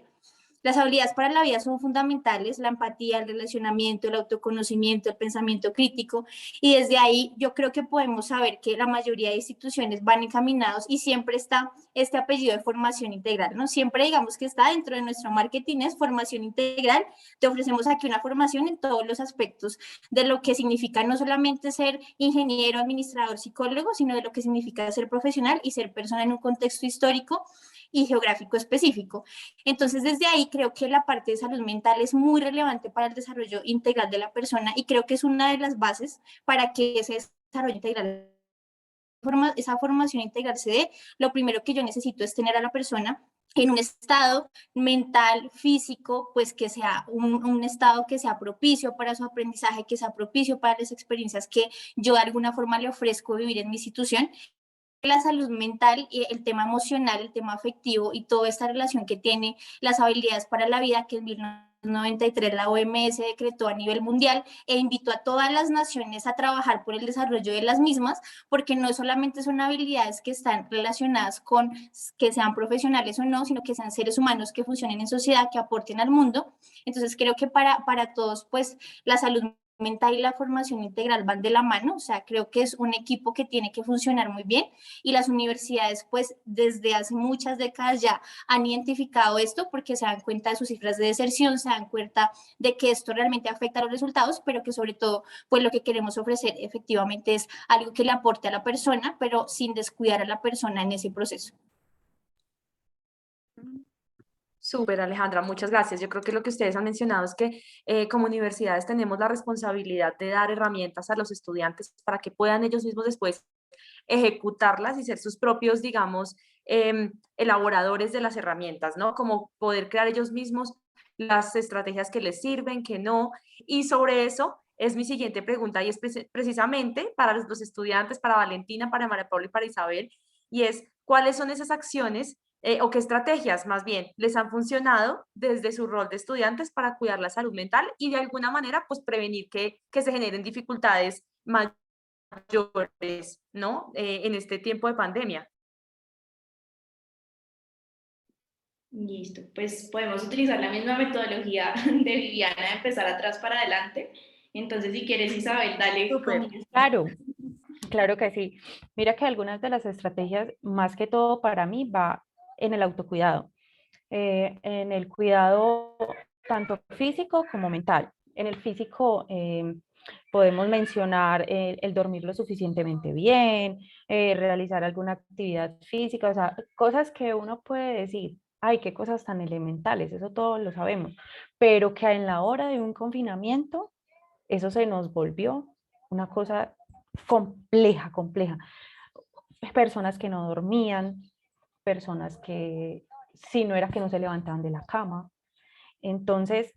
Las habilidades para la vida son fundamentales: la empatía, el relacionamiento, el autoconocimiento, el pensamiento crítico, y desde ahí yo creo que podemos saber que la mayoría de instituciones van encaminados y siempre está este apellido de formación integral, ¿no? Siempre digamos que está dentro de nuestro marketing, es formación integral. Te ofrecemos aquí una formación en todos los aspectos de lo que significa no solamente ser ingeniero, administrador, psicólogo, sino de lo que significa ser profesional y ser persona en un contexto histórico y geográfico específico. Entonces, desde ahí creo que la parte de salud mental es muy relevante para el desarrollo integral de la persona, y creo que es una de las bases para que ese desarrollo integral, esa formación integral se dé. Lo primero que yo necesito es tener a la persona en un estado mental, físico, pues que sea un estado que sea propicio para su aprendizaje, que sea propicio para las experiencias que yo de alguna forma le ofrezco vivir en mi institución. La salud mental y el tema emocional, el tema afectivo y toda esta relación que tiene las habilidades para la vida, que en 1993 la OMS decretó a nivel mundial e invitó a todas las naciones a trabajar por el desarrollo de las mismas, porque no solamente son habilidades que están relacionadas con que sean profesionales o no, sino que sean seres humanos que funcionen en sociedad, que aporten al mundo. Entonces creo que para todos, pues la salud mental y la formación integral van de la mano. O sea, creo que es un equipo que tiene que funcionar muy bien, y las universidades pues desde hace muchas décadas ya han identificado esto, porque se dan cuenta de sus cifras de deserción, se dan cuenta de que esto realmente afecta a los resultados, pero que sobre todo pues lo que queremos ofrecer efectivamente es algo que le aporte a la persona, pero sin descuidar a la persona en ese proceso. Súper, Alejandra, muchas gracias. Yo creo que lo que ustedes han mencionado es que como universidades tenemos la responsabilidad de dar herramientas a los estudiantes para que puedan ellos mismos después ejecutarlas y ser sus propios, digamos, elaboradores de las herramientas, ¿no? Como poder crear ellos mismos las estrategias que les sirven, que no. Y sobre eso es mi siguiente pregunta, y es precisamente para los estudiantes, para Valentina, para María Paula y para Isabel, y es: ¿cuáles son esas acciones o qué estrategias más bien les han funcionado desde su rol de estudiantes para cuidar la salud mental y de alguna manera pues prevenir que se generen dificultades mayores, ¿no? En este tiempo de pandemia? Listo, pues podemos utilizar la misma metodología de Viviana, de empezar atrás para adelante. Entonces, si quieres, Isabel, dale. Súper. Claro, claro que sí. Mira que algunas de las estrategias, más que todo para mí, va en el autocuidado, en el cuidado tanto físico como mental. En el físico podemos mencionar el dormir lo suficientemente bien, realizar alguna actividad física, o sea, cosas que uno puede decir, ay, qué cosas tan elementales, eso todos lo sabemos, pero que en la hora de un confinamiento, eso se nos volvió una cosa compleja, compleja. Personas que no dormían, personas que si no era que no se levantaban de la cama. Entonces,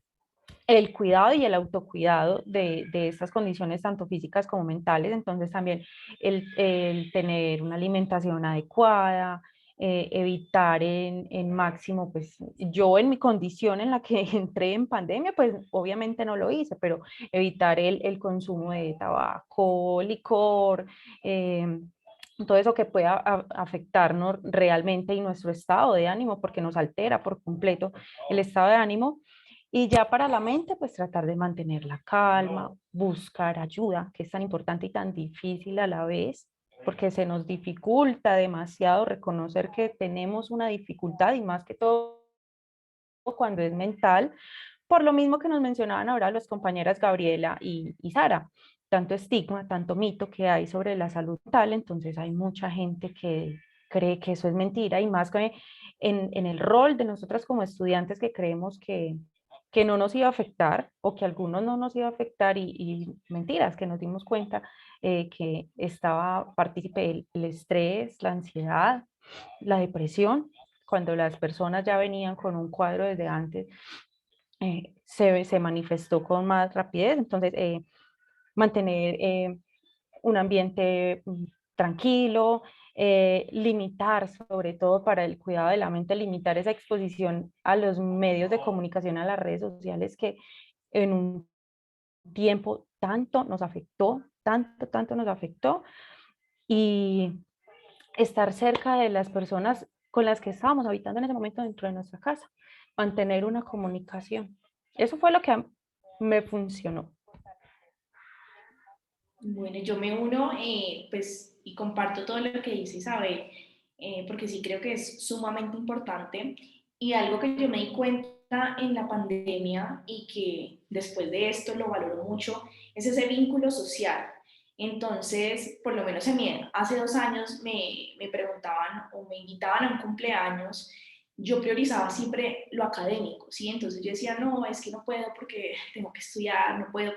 el cuidado y el autocuidado de estas condiciones, tanto físicas como mentales, entonces también el tener una alimentación adecuada, evitar en máximo, pues yo en mi condición en la que entré en pandemia, pues obviamente no lo hice, pero evitar el consumo de tabaco, licor, todo eso que pueda afectarnos realmente y nuestro estado de ánimo, porque nos altera por completo el estado de ánimo. Y ya para la mente, pues tratar de mantener la calma, buscar ayuda, que es tan importante y tan difícil a la vez, porque se nos dificulta demasiado reconocer que tenemos una dificultad y más que todo cuando es mental, por lo mismo que nos mencionaban ahora las compañeras Gabriela y Sara, tanto estigma, tanto mito que hay sobre la salud mental, entonces hay mucha gente que cree que eso es mentira y más que en el rol de nosotras como estudiantes que creemos que no nos iba a afectar o que a algunos no nos iba a afectar y mentiras, que nos dimos cuenta que estaba partícipe el estrés, la ansiedad, la depresión, cuando las personas ya venían con un cuadro desde antes, se manifestó con más rapidez. Entonces, mantener un ambiente tranquilo, limitar, sobre todo para el cuidado de la mente, limitar esa exposición a los medios de comunicación, a las redes sociales que en un tiempo tanto nos afectó, tanto nos afectó, y estar cerca de las personas con las que estábamos habitando en ese momento dentro de nuestra casa, mantener una comunicación. Eso fue lo que me funcionó. Bueno, yo me uno, pues, y comparto todo lo que dice Isabel, porque sí creo que es sumamente importante. Y algo que yo me di cuenta en la pandemia y que después de esto lo valoro mucho, es ese vínculo social. Entonces, por lo menos a mí, hace 2 años me preguntaban o me invitaban a un cumpleaños, yo priorizaba siempre lo académico, ¿sí? Entonces yo decía, no, es que no puedo porque tengo que estudiar, no puedo.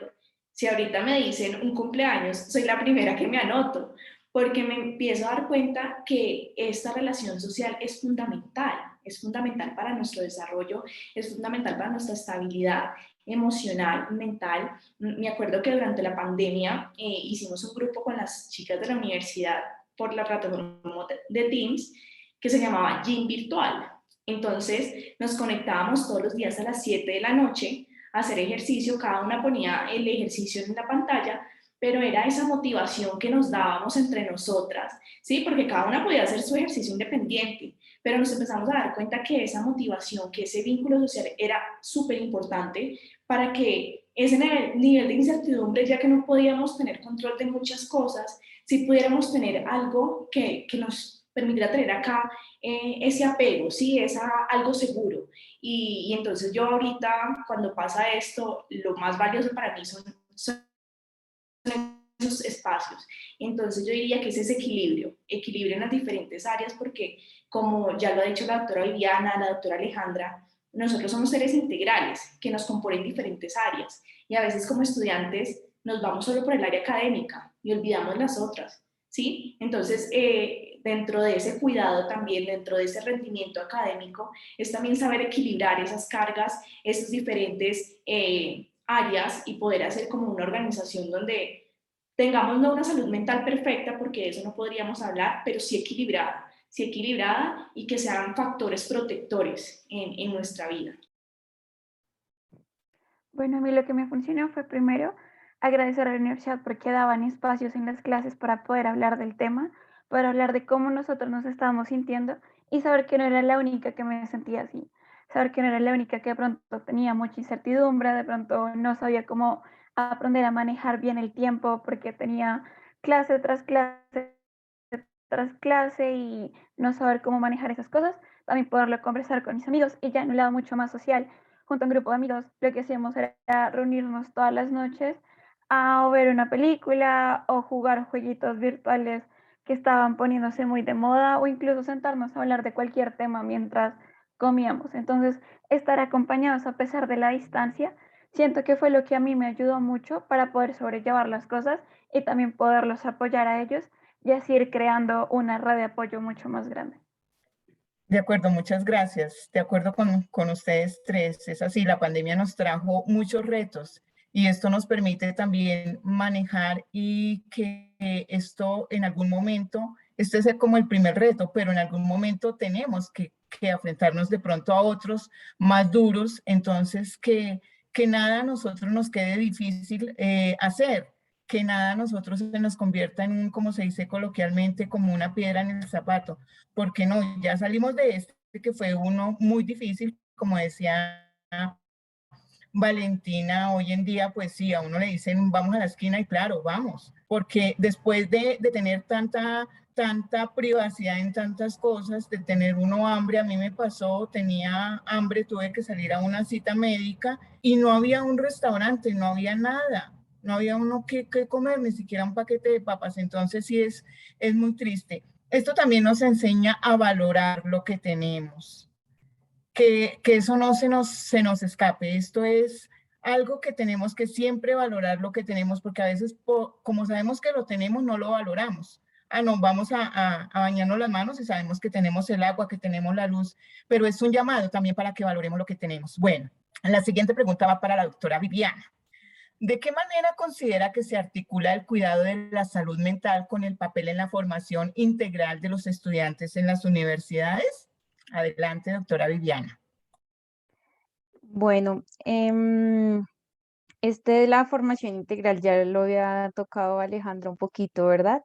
Si ahorita me dicen un cumpleaños, soy la primera que me anoto, porque me empiezo a dar cuenta que esta relación social es fundamental para nuestro desarrollo, es fundamental para nuestra estabilidad emocional, mental. Me acuerdo que durante la pandemia hicimos un grupo con las chicas de la universidad por la plataforma de Teams que se llamaba Gym Virtual. Entonces nos conectábamos todos los días a las 7 de la noche a hacer ejercicio, cada una ponía el ejercicio en la pantalla, pero era esa motivación que nos dábamos entre nosotras, ¿sí? Porque cada una podía hacer su ejercicio independiente, pero nos empezamos a dar cuenta que esa motivación, que ese vínculo social era súper importante para que ese nivel de incertidumbre, ya que no podíamos tener control de muchas cosas, si pudiéramos tener algo que nos permitiera tener acá ese apego, ¿sí? Es algo seguro. Y entonces yo ahorita, cuando pasa esto, lo más valioso para mí son esos espacios. Entonces yo diría que es ese equilibrio en las diferentes áreas, porque como ya lo ha dicho la doctora Viviana, la doctora Alejandra, nosotros somos seres integrales que nos componen diferentes áreas y a veces como estudiantes nos vamos solo por el área académica y olvidamos las otras, ¿sí? Entonces, dentro de ese cuidado también, dentro de ese rendimiento académico, es también saber equilibrar esas cargas, esas diferentes áreas y poder hacer como una organización donde tengamos no una salud mental perfecta, porque de eso no podríamos hablar, pero sí equilibrada y que sean factores protectores en nuestra vida. Bueno, a mí lo que me funcionó fue primero agradecer a la universidad porque daban espacios en las clases para poder hablar del tema, para hablar de cómo nosotros nos estábamos sintiendo y saber que no era la única que me sentía así, saber que no era la única que de pronto tenía mucha incertidumbre, de pronto no sabía cómo aprender a manejar bien el tiempo porque tenía clase tras clase y no saber cómo manejar esas cosas, también poderlo conversar con mis amigos y ya en un lado mucho más social junto a un grupo de amigos, lo que hacíamos era reunirnos todas las noches a o ver una película o jugar jueguitos virtuales que estaban poniéndose muy de moda o incluso sentarnos a hablar de cualquier tema mientras comíamos. Entonces, estar acompañados a pesar de la distancia, siento que fue lo que a mí me ayudó mucho para poder sobrellevar las cosas y también poderlos apoyar a ellos y así ir creando una red de apoyo mucho más grande. De acuerdo, muchas gracias. De acuerdo con ustedes tres. Es así, la pandemia nos trajo muchos retos y esto nos permite también manejar y que esto en algún momento, este es como el primer reto, pero en algún momento tenemos que enfrentarnos de pronto a otros más duros, entonces que nada a nosotros nos quede difícil hacer, que nada a nosotros se nos convierta en un, como se dice coloquialmente, como una piedra en el zapato, porque no, ya salimos de este que fue uno muy difícil, como decía Valentina, hoy en día pues sí, a uno le dicen vamos a la esquina y claro, vamos, porque después de tener tanta privacidad en tantas cosas, de tener uno hambre, a mí me pasó, tenía hambre, tuve que salir a una cita médica y no había un restaurante, no había nada, no había uno que comer, ni siquiera un paquete de papas, entonces sí es muy triste. Esto también nos enseña a valorar lo que tenemos, que eso no se nos escape. Esto es algo que tenemos que siempre valorar lo que tenemos, porque a veces, como sabemos que lo tenemos, no lo valoramos. Ah, no, vamos a bañarnos las manos y sabemos que tenemos el agua, que tenemos la luz, pero es un llamado también para que valoremos lo que tenemos. Bueno, la siguiente pregunta va para la doctora Viviana. ¿De qué manera considera que se articula el cuidado de la salud mental con el papel en la formación integral de los estudiantes en las universidades? Adelante, doctora Viviana. Bueno, este de la formación integral ya lo había tocado Alejandra un poquito, ¿verdad?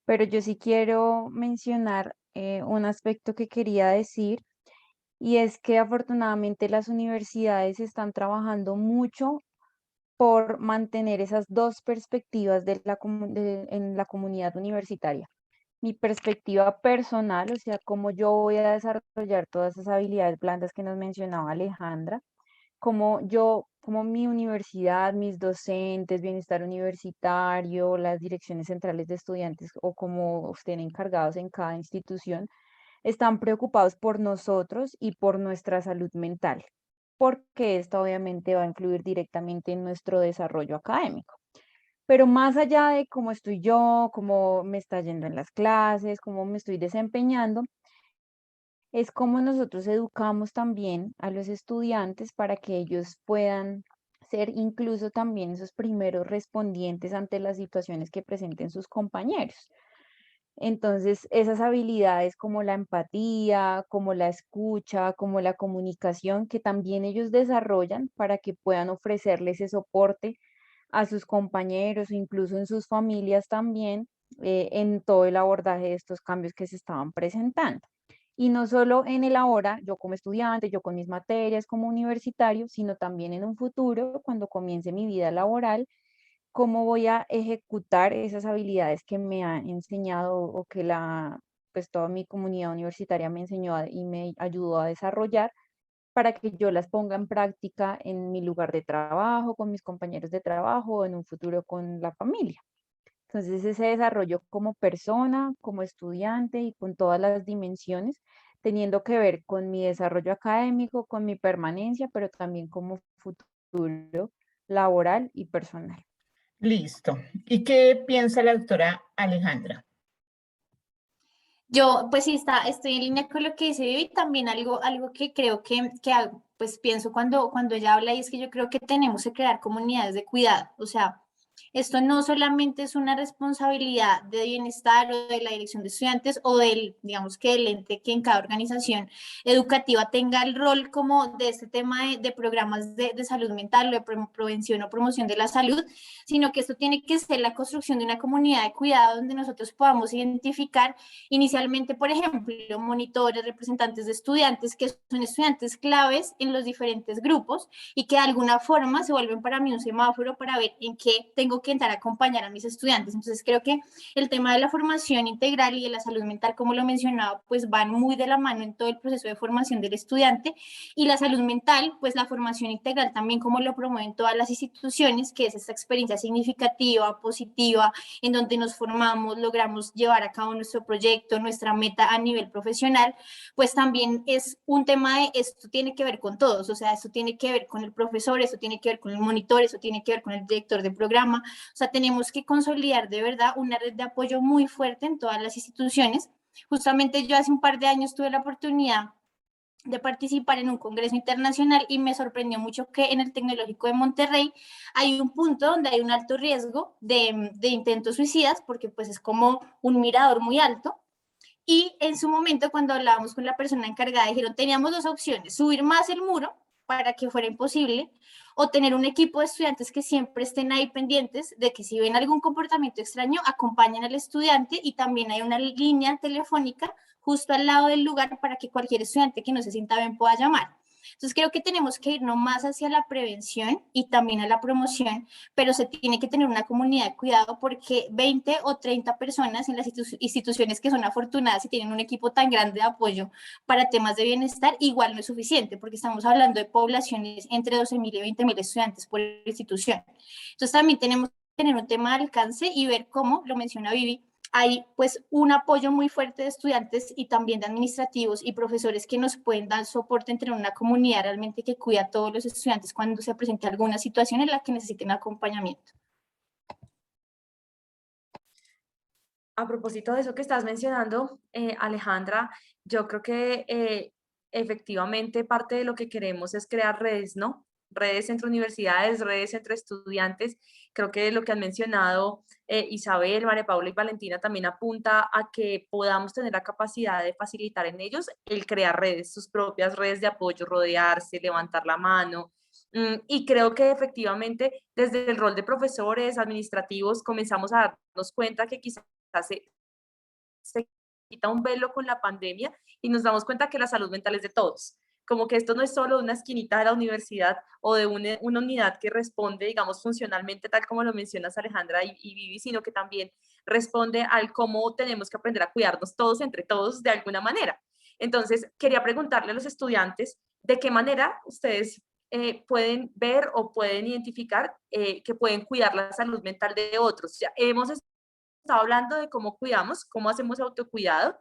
Pero yo sí quiero mencionar un aspecto que quería decir y es que afortunadamente las universidades están trabajando mucho por mantener esas dos perspectivas en la comunidad universitaria. Mi perspectiva personal, o sea, cómo yo voy a desarrollar todas esas habilidades blandas que nos mencionaba Alejandra, como mi universidad, mis docentes, bienestar universitario, las direcciones centrales de estudiantes o como estén encargados en cada institución, están preocupados por nosotros y por nuestra salud mental, porque esto obviamente va a influir directamente en nuestro desarrollo académico. Pero más allá de cómo estoy yo, cómo me está yendo en las clases, cómo me estoy desempeñando, es cómo nosotros educamos también a los estudiantes para que ellos puedan ser incluso también esos primeros respondientes ante las situaciones que presenten sus compañeros. Entonces, esas habilidades como la empatía, como la escucha, como la comunicación, que también ellos desarrollan para que puedan ofrecerle ese soporte a sus compañeros o incluso en sus familias también en todo el abordaje de estos cambios que se estaban presentando. Y no solo en el ahora, yo como estudiante, yo con mis materias como universitario, sino también en un futuro, cuando comience mi vida laboral, cómo voy a ejecutar esas habilidades que me ha enseñado o que pues toda mi comunidad universitaria me enseñó y me ayudó a desarrollar para que yo las ponga en práctica en mi lugar de trabajo, con mis compañeros de trabajo o en un futuro con la familia. Entonces ese desarrollo como persona, como estudiante y con todas las dimensiones, teniendo que ver con mi desarrollo académico, con mi permanencia, pero también como futuro laboral y personal. Listo. ¿Y qué piensa la doctora Alejandra? Yo, pues sí, estoy en línea con lo que dice Vivi, también algo que creo pues pienso cuando ella habla, y es que yo creo que tenemos que crear comunidades de cuidado. O sea, esto no solamente es una responsabilidad de bienestar o de la dirección de estudiantes o digamos que el ente que en cada organización educativa tenga el rol como de este tema de programas de salud mental o de prevención o promoción de la salud, sino que esto tiene que ser la construcción de una comunidad de cuidado donde nosotros podamos identificar inicialmente, por ejemplo, monitores, representantes de estudiantes, que son estudiantes claves en los diferentes grupos y que de alguna forma se vuelven para mí un semáforo para ver en qué tengo tengo que entrar a acompañar a mis estudiantes. Entonces creo que el tema de la formación integral y de la salud mental, como lo mencionaba, pues van muy de la mano en todo el proceso de formación del estudiante, y la salud mental, pues la formación integral también como lo promueven todas las instituciones, que es esta experiencia significativa, positiva, en donde nos formamos, logramos llevar a cabo nuestro proyecto, nuestra meta a nivel profesional, pues también es un tema de esto tiene que ver con todos, o sea, esto tiene que ver con el profesor, esto tiene que ver con el monitor, eso tiene que ver con el director de programa, o sea, tenemos que consolidar de verdad una red de apoyo muy fuerte en todas las instituciones. Justamente yo hace un par de años tuve la oportunidad de participar en un congreso internacional y me sorprendió mucho que en el Tecnológico de Monterrey hay un punto donde hay un alto riesgo de intentos suicidas, porque pues es como un mirador muy alto. Y en su momento, cuando hablábamos con la persona encargada, dijeron, teníamos dos opciones, subir más el muro para que fuera imposible, o tener un equipo de estudiantes que siempre estén ahí pendientes de que si ven algún comportamiento extraño, acompañen al estudiante, y también hay una línea telefónica justo al lado del lugar para que cualquier estudiante que no se sienta bien pueda llamar. Entonces creo que tenemos que irnos más hacia la prevención y también a la promoción, pero se tiene que tener una comunidad de cuidado, porque 20 o 30 personas en las instituciones que son afortunadas y tienen un equipo tan grande de apoyo para temas de bienestar, igual no es suficiente, porque estamos hablando de poblaciones entre 12.000 y 20.000 estudiantes por institución. Entonces también tenemos que tener un tema de alcance y ver cómo, lo menciona Vivi, hay pues un apoyo muy fuerte de estudiantes y también de administrativos y profesores que nos pueden dar soporte entre una comunidad realmente que cuida a todos los estudiantes cuando se presente alguna situación en la que necesiten acompañamiento. A propósito de eso que estás mencionando, Alejandra, yo creo que efectivamente parte de lo que queremos es crear redes, ¿no? Redes entre universidades, redes entre estudiantes. Creo que lo que han mencionado Isabel, María Paula y Valentina también apunta a que podamos tener la capacidad de facilitar en ellos el crear redes, sus propias redes de apoyo, rodearse, levantar la mano. Y creo que efectivamente desde el rol de profesores, administrativos, comenzamos a darnos cuenta que quizás se quita un velo con la pandemia y nos damos cuenta que la salud mental es de todos. Como que esto no es solo una esquinita de la universidad o de una unidad que responde, digamos, funcionalmente, tal como lo mencionas Alejandra y Vivi, sino que también responde al cómo tenemos que aprender a cuidarnos todos entre todos de alguna manera. Entonces, quería preguntarle a los estudiantes de qué manera ustedes pueden ver o pueden identificar que pueden cuidar la salud mental de otros. Ya hemos estado hablando de cómo cuidamos, cómo hacemos autocuidado,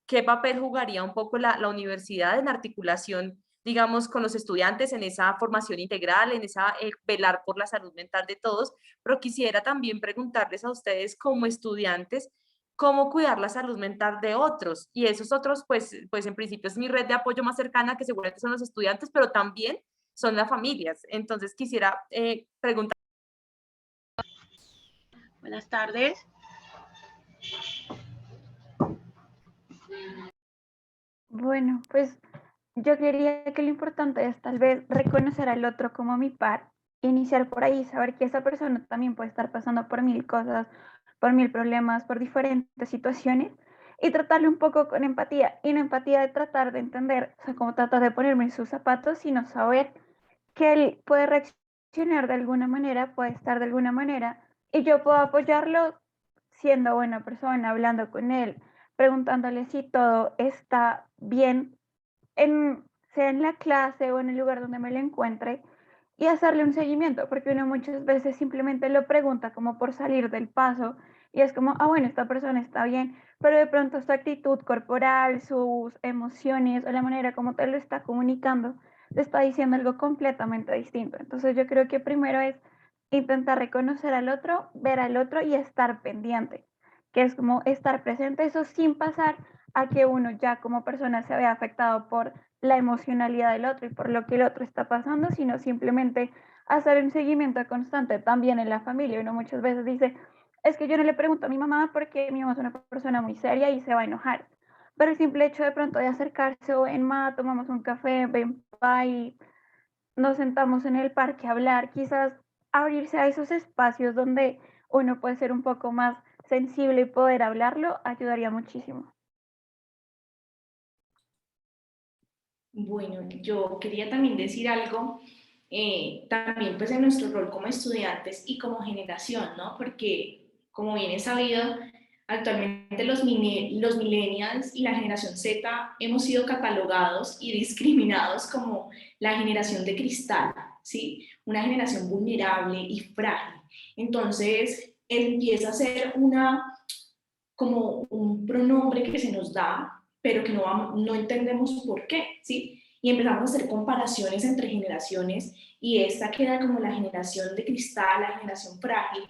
qué papel jugaría un poco la universidad en articulación, digamos, con los estudiantes en esa formación integral, en esa velar por la salud mental de todos, pero quisiera también preguntarles a ustedes como estudiantes, cómo cuidar la salud mental de otros, y esos otros, pues en principio es mi red de apoyo más cercana, que seguramente son los estudiantes, pero también son las familias. Entonces quisiera preguntar. Buenas tardes. Bueno, pues yo creería que lo importante es tal vez reconocer al otro como mi par, iniciar por ahí, saber que esa persona también puede estar pasando por mil cosas, por mil problemas, por diferentes situaciones, y tratarle un poco con empatía, y no empatía de tratar de entender, o sea, como tratar de ponerme en sus zapatos, sino saber que él puede reaccionar de alguna manera, puede estar de alguna manera, y yo puedo apoyarlo siendo buena persona, hablando con él, preguntándole si todo está bien, sea en la clase o en el lugar donde me lo encuentre, y hacerle un seguimiento, porque uno muchas veces simplemente lo pregunta como por salir del paso, y es como, ah, bueno, esta persona está bien, pero de pronto su actitud corporal, sus emociones o la manera como te lo está comunicando, te está diciendo algo completamente distinto. Entonces yo creo que primero es intentar reconocer al otro, ver al otro y estar pendiente, que es como estar presente, eso sin pasar a que uno ya como persona se vea afectado por la emocionalidad del otro y por lo que el otro está pasando, sino simplemente hacer un seguimiento constante también en la familia. Uno muchas veces dice, es que yo no le pregunto a mi mamá porque mi mamá es una persona muy seria y se va a enojar. Pero el simple hecho de pronto de acercarse o en ma, tomamos un café, ven, pa, y nos sentamos en el parque a hablar, quizás abrirse a esos espacios donde uno puede ser un poco más sensible y poder hablarlo, ayudaría muchísimo. Bueno, yo quería también decir algo también pues en nuestro rol como estudiantes y como generación, ¿no? Porque como bien es sabido, actualmente los millennials y la generación Z hemos sido catalogados y discriminados como la generación de cristal, ¿sí? Una generación vulnerable y frágil. Entonces empieza a ser como un pronombre que se nos da, pero que no entendemos por qué, ¿sí? Y empezamos a hacer comparaciones entre generaciones y esta queda como la generación de cristal, la generación frágil,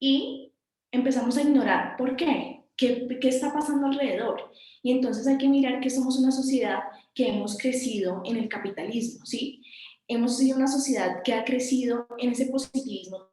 y empezamos a ignorar por qué, qué está pasando alrededor. Y entonces hay que mirar que somos una sociedad que hemos crecido en el capitalismo, ¿sí? Hemos sido una sociedad que ha crecido en ese positivismo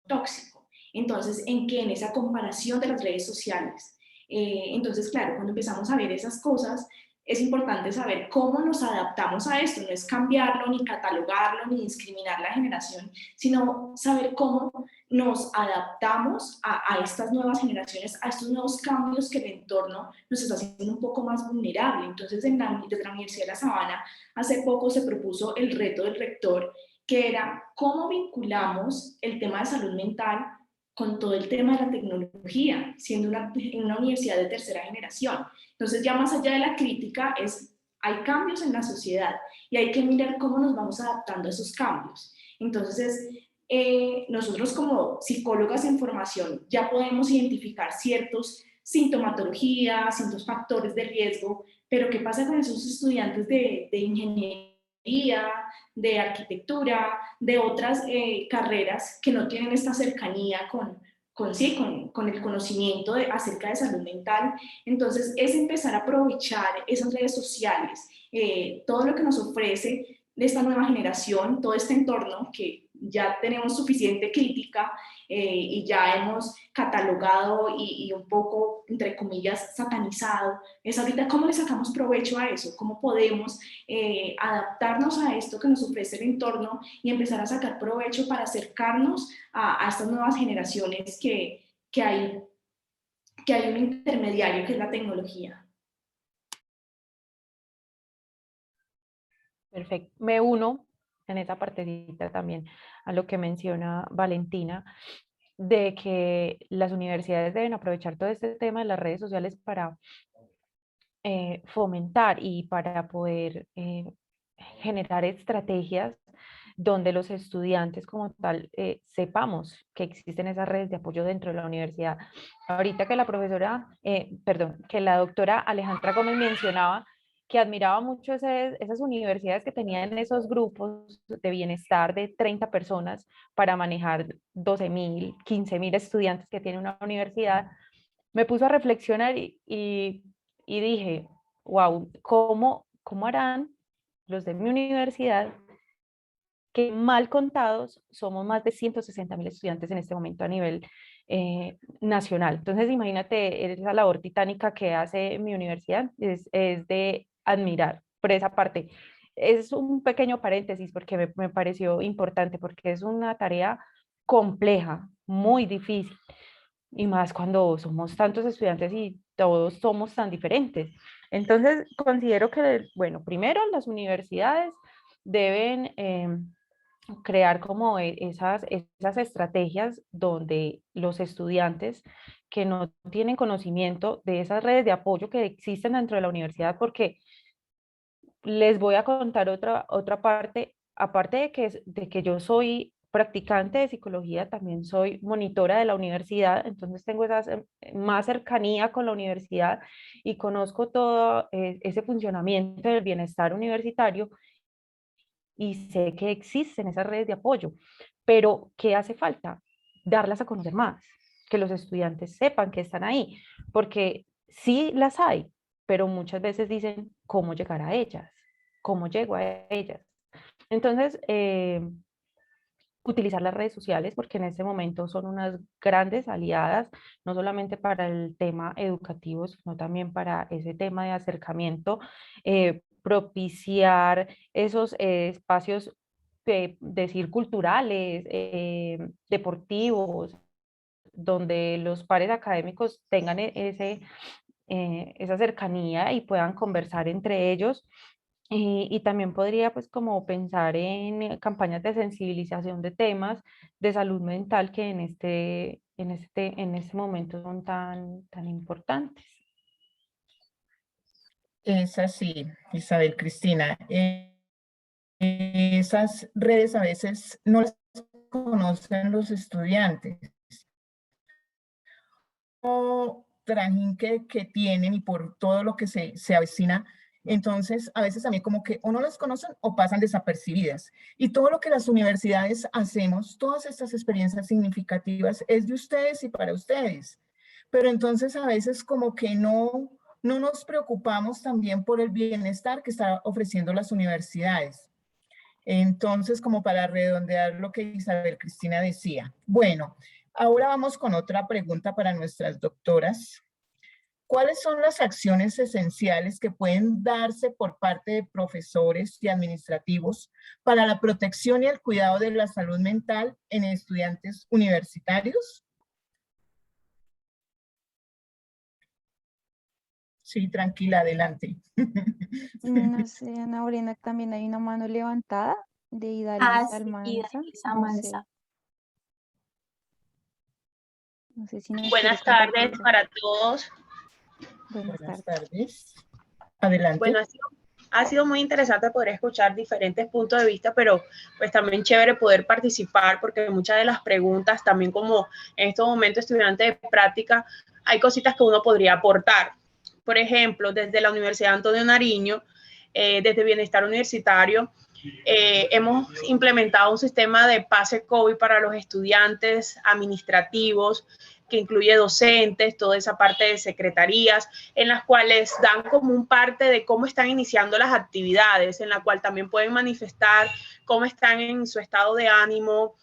tóxico. Entonces, ¿en qué? En esa comparación de las redes sociales. Entonces, claro, cuando empezamos a ver esas cosas, es importante saber cómo nos adaptamos a esto. No es cambiarlo, ni catalogarlo, ni discriminar la generación, sino saber cómo nos adaptamos a estas nuevas generaciones, a estos nuevos cambios que el entorno nos está haciendo un poco más vulnerable. Entonces, desde la Universidad de La Sabana, hace poco se propuso el reto del rector, que era cómo vinculamos el tema de salud mental con todo el tema de la tecnología, siendo una universidad de tercera generación. Entonces, ya más allá de la crítica, hay cambios en la sociedad y hay que mirar cómo nos vamos adaptando a esos cambios. Entonces, nosotros como psicólogas en formación ya podemos identificar ciertos sintomatologías, ciertos factores de riesgo, pero ¿qué pasa con esos estudiantes de ingeniería, de arquitectura, de otras carreras que no tienen esta cercanía con el conocimiento acerca de salud mental? Entonces, es empezar a aprovechar esas redes sociales, todo lo que nos ofrece de esta nueva generación, todo este entorno que ya tenemos suficiente crítica y ya hemos catalogado y un poco, entre comillas, satanizado. Es ahorita cómo le sacamos provecho a eso, cómo podemos adaptarnos a esto que nos ofrece el entorno y empezar a sacar provecho para acercarnos a estas nuevas generaciones que hay un intermediario que es la tecnología. Perfecto. Me uno en esa partecita también a lo que menciona Valentina, de que las universidades deben aprovechar todo este tema de las redes sociales para fomentar y para poder generar estrategias donde los estudiantes como tal sepamos que existen esas redes de apoyo dentro de la universidad. Ahorita que la profesora, perdón, que la doctora Alejandra Gómez mencionaba que admiraba mucho esas universidades que tenían esos grupos de bienestar de 30 personas para manejar 12.000, 15.000 estudiantes que tiene una universidad, me puso a reflexionar y dije, wow, ¿cómo harán los de mi universidad, que mal contados somos más de 160.000 estudiantes en este momento a nivel nacional? Entonces, imagínate esa labor titánica que hace mi universidad, es de admirar por esa parte. Es un pequeño paréntesis porque me pareció importante, porque es una tarea compleja, muy difícil, y más cuando somos tantos estudiantes y todos somos tan diferentes. Entonces, considero que, bueno, primero las universidades deben crear como esas estrategias donde los estudiantes que no tienen conocimiento de esas redes de apoyo que existen dentro de la universidad, porque les voy a contar otra parte, aparte de que yo soy practicante de psicología, también soy monitora de la universidad, entonces tengo más cercanía con la universidad y conozco todo ese funcionamiento del bienestar universitario y sé que existen esas redes de apoyo, pero ¿qué hace falta? Darlas a conocer más, que los estudiantes sepan que están ahí, porque sí las hay, pero muchas veces dicen cómo llegar a ellas, cómo llego a ellas. Entonces, utilizar las redes sociales, porque en este momento son unas grandes aliadas, no solamente para el tema educativo, sino también para ese tema de acercamiento, propiciar esos espacios, decir, culturales, deportivos, donde los pares académicos tengan esa cercanía y puedan conversar entre ellos. Y también podría pues como pensar en campañas de sensibilización de temas de salud mental que en este momento son tan importantes. Es así, Isabel Cristina. Esas redes a veces no las conocen los estudiantes. Por trajín que tienen y por todo lo que se avecina, entonces a veces también como que o no las conocen o pasan desapercibidas. Y todo lo que las universidades hacemos, todas estas experiencias significativas es de ustedes y para ustedes. Pero entonces a veces como que no nos preocupamos también por el bienestar que están ofreciendo las universidades. Entonces, como para redondear lo que Isabel Cristina decía. Bueno, ahora vamos con otra pregunta para nuestras doctoras. ¿Cuáles son las acciones esenciales que pueden darse por parte de profesores y administrativos para la protección y el cuidado de la salud mental en estudiantes universitarios? Sí, tranquila, adelante. No sé, Ana Morena, también hay una mano levantada de Ah, Idalis sí, Almanza. Idalis No sé, Amanza. no sé si nos quiere Buenas compartir. tardes para todos. Buenas Buenas tardes. tardes. Adelante. Bueno, ha sido muy interesante poder escuchar diferentes puntos de vista, pero pues también chévere poder participar porque muchas de las preguntas, también como en estos momentos estudiante de práctica, hay cositas que uno podría aportar. Por ejemplo, desde la Universidad Antonio Nariño, desde Bienestar Universitario, hemos implementado un sistema de pase COVID para los estudiantes administrativos, que incluye docentes, toda esa parte de secretarías, en las cuales dan como un parte de cómo están iniciando las actividades, en la cual también pueden manifestar cómo están en su estado de ánimo,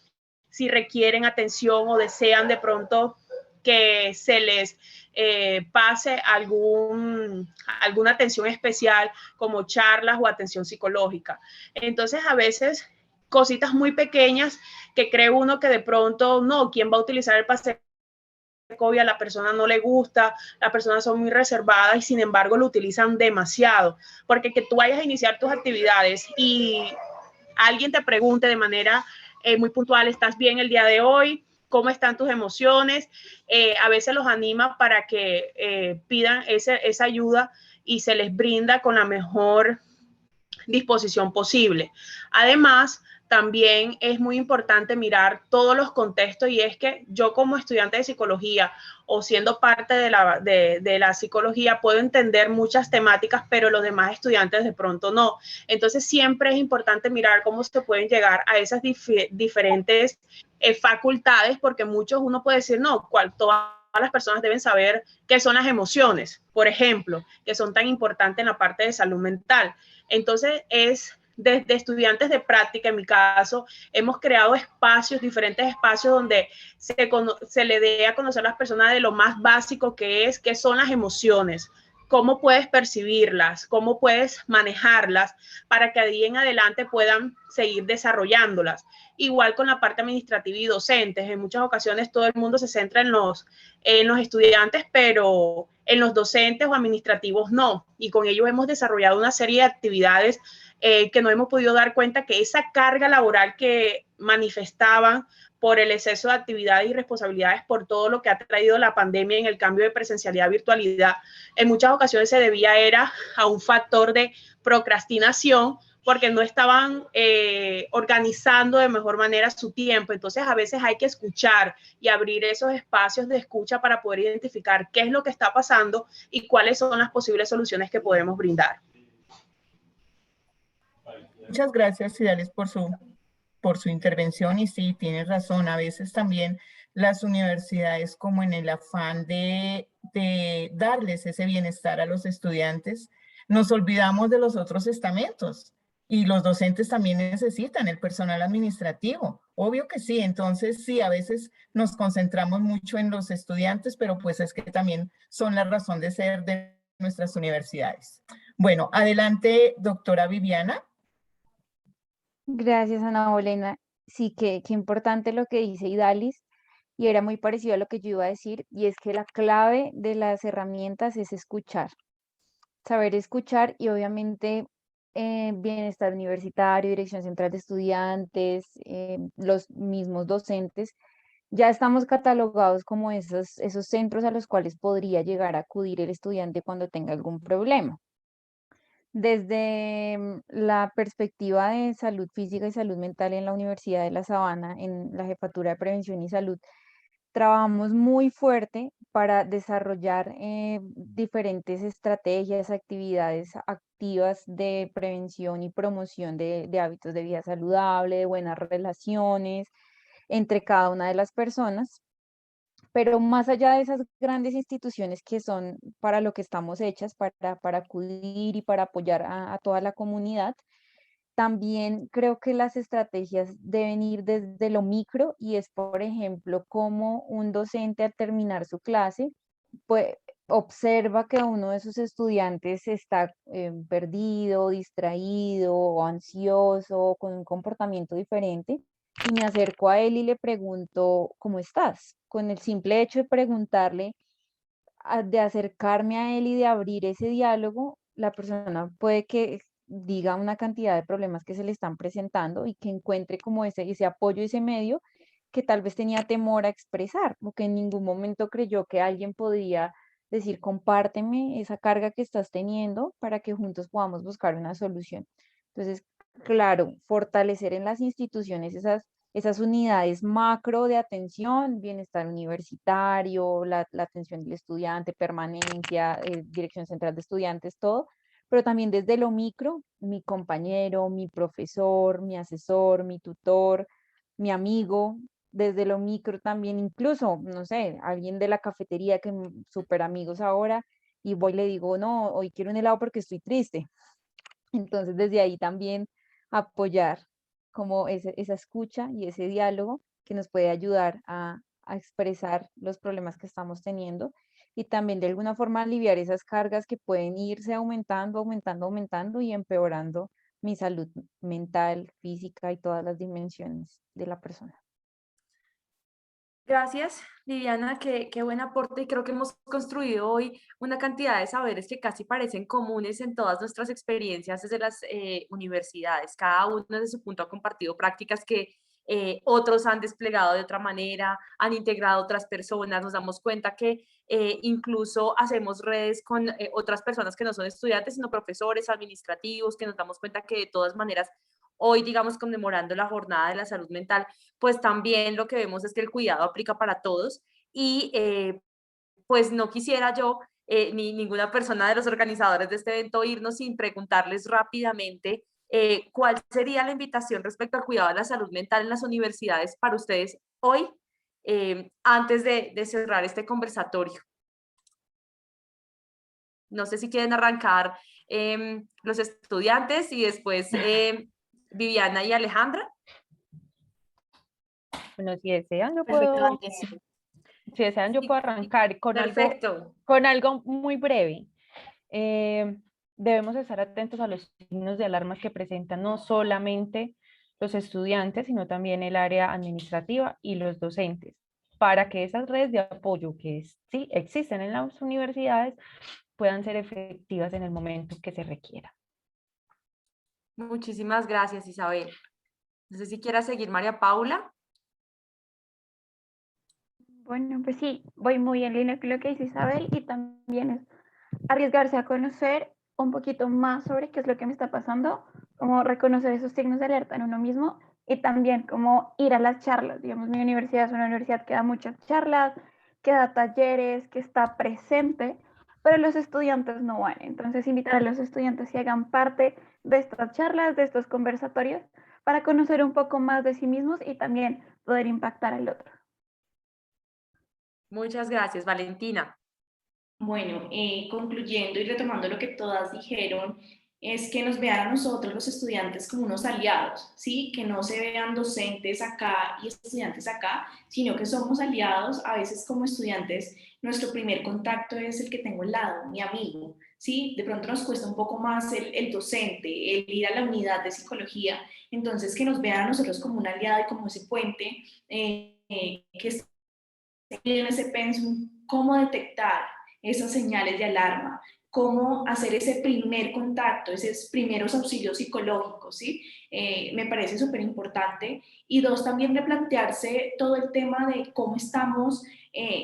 si requieren atención o desean de pronto que se les pase alguna atención especial como charlas o atención psicológica. Entonces, a veces cositas muy pequeñas que cree uno que de pronto no, ¿quién va a utilizar el pase COVID? A la persona no le gusta, las personas son muy reservadas y sin embargo lo utilizan demasiado, porque que tú vayas a iniciar tus actividades y alguien te pregunte de manera muy puntual, ¿estás bien el día de hoy? ¿Cómo están tus emociones? A veces los anima para que pidan esa ayuda y se les brinda con la mejor disposición posible. Además, también es muy importante mirar todos los contextos y es que yo como estudiante de psicología o siendo parte de la psicología puedo entender muchas temáticas, pero los demás estudiantes de pronto no. Entonces siempre es importante mirar cómo se pueden llegar a esas diferentes facultades, porque muchos uno puede decir, no, todas las personas deben saber qué son las emociones, por ejemplo, que son tan importantes en la parte de salud mental. Entonces, es desde estudiantes de práctica, en mi caso, hemos creado espacios, diferentes espacios donde se le dé a conocer a las personas de lo más básico que es, qué son las emociones, cómo puedes percibirlas, cómo puedes manejarlas para que de ahí en adelante puedan seguir desarrollándolas. Igual con la parte administrativa y docentes. En muchas ocasiones todo el mundo se centra en los estudiantes, pero en los docentes o administrativos no. Y con ellos hemos desarrollado una serie de actividades que nos hemos podido dar cuenta que esa carga laboral que manifestaban por el exceso de actividades y responsabilidades por todo lo que ha traído la pandemia en el cambio de presencialidad a virtualidad, en muchas ocasiones se debía a un factor de procrastinación porque no estaban organizando de mejor manera su tiempo. Entonces, a veces hay que escuchar y abrir esos espacios de escucha para poder identificar qué es lo que está pasando y cuáles son las posibles soluciones que podemos brindar. Muchas gracias, Idalis, por su intervención. Y sí, tienes razón, a veces también las universidades, como en el afán de darles ese bienestar a los estudiantes, nos olvidamos de los otros estamentos. Y los docentes también necesitan el personal administrativo. Obvio que sí, entonces sí, a veces nos concentramos mucho en los estudiantes, pero pues es que también son la razón de ser de nuestras universidades. Bueno, adelante, doctora Viviana. Gracias, Ana Bolena. Sí, qué importante lo que dice Idalis, y era muy parecido a lo que yo iba a decir, y es que la clave de las herramientas es escuchar, saber escuchar y obviamente bienestar universitario, dirección central de estudiantes, los mismos docentes, ya estamos catalogados como esos centros a los cuales podría llegar a acudir el estudiante cuando tenga algún problema. Desde la perspectiva de salud física y salud mental en la Universidad de La Sabana, en la Jefatura de Prevención y Salud, trabajamos muy fuerte para desarrollar diferentes estrategias, actividades activas de prevención y promoción de hábitos de vida saludable, de buenas relaciones entre cada una de las personas. Pero más allá de esas grandes instituciones que son para lo que estamos hechas, para acudir y para apoyar a toda la comunidad, también creo que las estrategias deben ir desde lo micro y es, por ejemplo, como un docente al terminar su clase, pues observa que uno de sus estudiantes está perdido, distraído o ansioso o con un comportamiento diferente y me acerco a él y le pregunto, ¿cómo estás? Con el simple hecho de preguntarle, de acercarme a él y de abrir ese diálogo, la persona puede que diga una cantidad de problemas que se le están presentando y que encuentre como ese apoyo, ese medio que tal vez tenía temor a expresar o que en ningún momento creyó que alguien podría decir, compárteme esa carga que estás teniendo para que juntos podamos buscar una solución. Entonces, claro, fortalecer en las instituciones esas unidades macro de atención, bienestar universitario, la atención del estudiante, permanencia, dirección central de estudiantes, todo, pero también desde lo micro, mi compañero, mi profesor, mi asesor, mi tutor, mi amigo, desde lo micro también, incluso, no sé, alguien de la cafetería que súper amigos ahora, y voy y le digo, no, hoy quiero un helado porque estoy triste. Entonces, desde ahí también apoyar como esa escucha y ese diálogo que nos puede ayudar a expresar los problemas que estamos teniendo y también de alguna forma aliviar esas cargas que pueden irse aumentando, aumentando, aumentando y empeorando mi salud mental, física y todas las dimensiones de la persona. Gracias, Viviana, qué buen aporte. Y creo que hemos construido hoy una cantidad de saberes que casi parecen comunes en todas nuestras experiencias desde las universidades. Cada uno desde su punto ha compartido prácticas que otros han desplegado de otra manera, han integrado otras personas. Nos damos cuenta que incluso hacemos redes con otras personas que no son estudiantes, sino profesores, administrativos, que nos damos cuenta que de todas maneras hoy, digamos, conmemorando la jornada de la salud mental, pues también lo que vemos es que el cuidado aplica para todos y pues no quisiera yo ni ninguna persona de los organizadores de este evento irnos sin preguntarles rápidamente cuál sería la invitación respecto al cuidado de la salud mental en las universidades para ustedes hoy, antes de cerrar este conversatorio. No sé si quieren arrancar los estudiantes y después Viviana y Alejandra. Bueno, si desean, yo Perfectamente, puedo, sí. si desean, yo puedo arrancar Perfecto. con algo muy breve. Debemos estar atentos a los signos de alarma que presentan no solamente los estudiantes, sino también el área administrativa y los docentes, para que esas redes de apoyo que sí existen en las universidades puedan ser efectivas en el momento que se requiera. Muchísimas gracias, Isabel. No sé si quiera seguir María Paula. Bueno, pues sí, voy muy en línea con lo que dice Isabel y también es arriesgarse a conocer un poquito más sobre qué es lo que me está pasando, como reconocer esos signos de alerta en uno mismo y también como ir a las charlas. Digamos, mi universidad es una universidad que da muchas charlas, que da talleres, que está presente, pero los estudiantes no van. Entonces, invitar a los estudiantes que hagan parte de estas charlas, de estos conversatorios, para conocer un poco más de sí mismos y también poder impactar al otro. Muchas gracias, Valentina. Bueno, concluyendo y retomando lo que todas dijeron, es que nos vean a nosotros los estudiantes como unos aliados, ¿sí? Que no se vean docentes acá y estudiantes acá, sino que somos aliados. A veces como estudiantes nuestro primer contacto es el que tengo al lado, mi amigo, ¿sí? De pronto nos cuesta un poco más el docente, el ir a la unidad de psicología, entonces que nos vean a nosotros como un aliado y como ese puente que está en ese pensum, cómo detectar esas señales de alarma, cómo hacer ese primer contacto, esos primeros auxilios psicológicos, ¿sí? Me parece súper importante. Y dos, también replantearse todo el tema de cómo estamos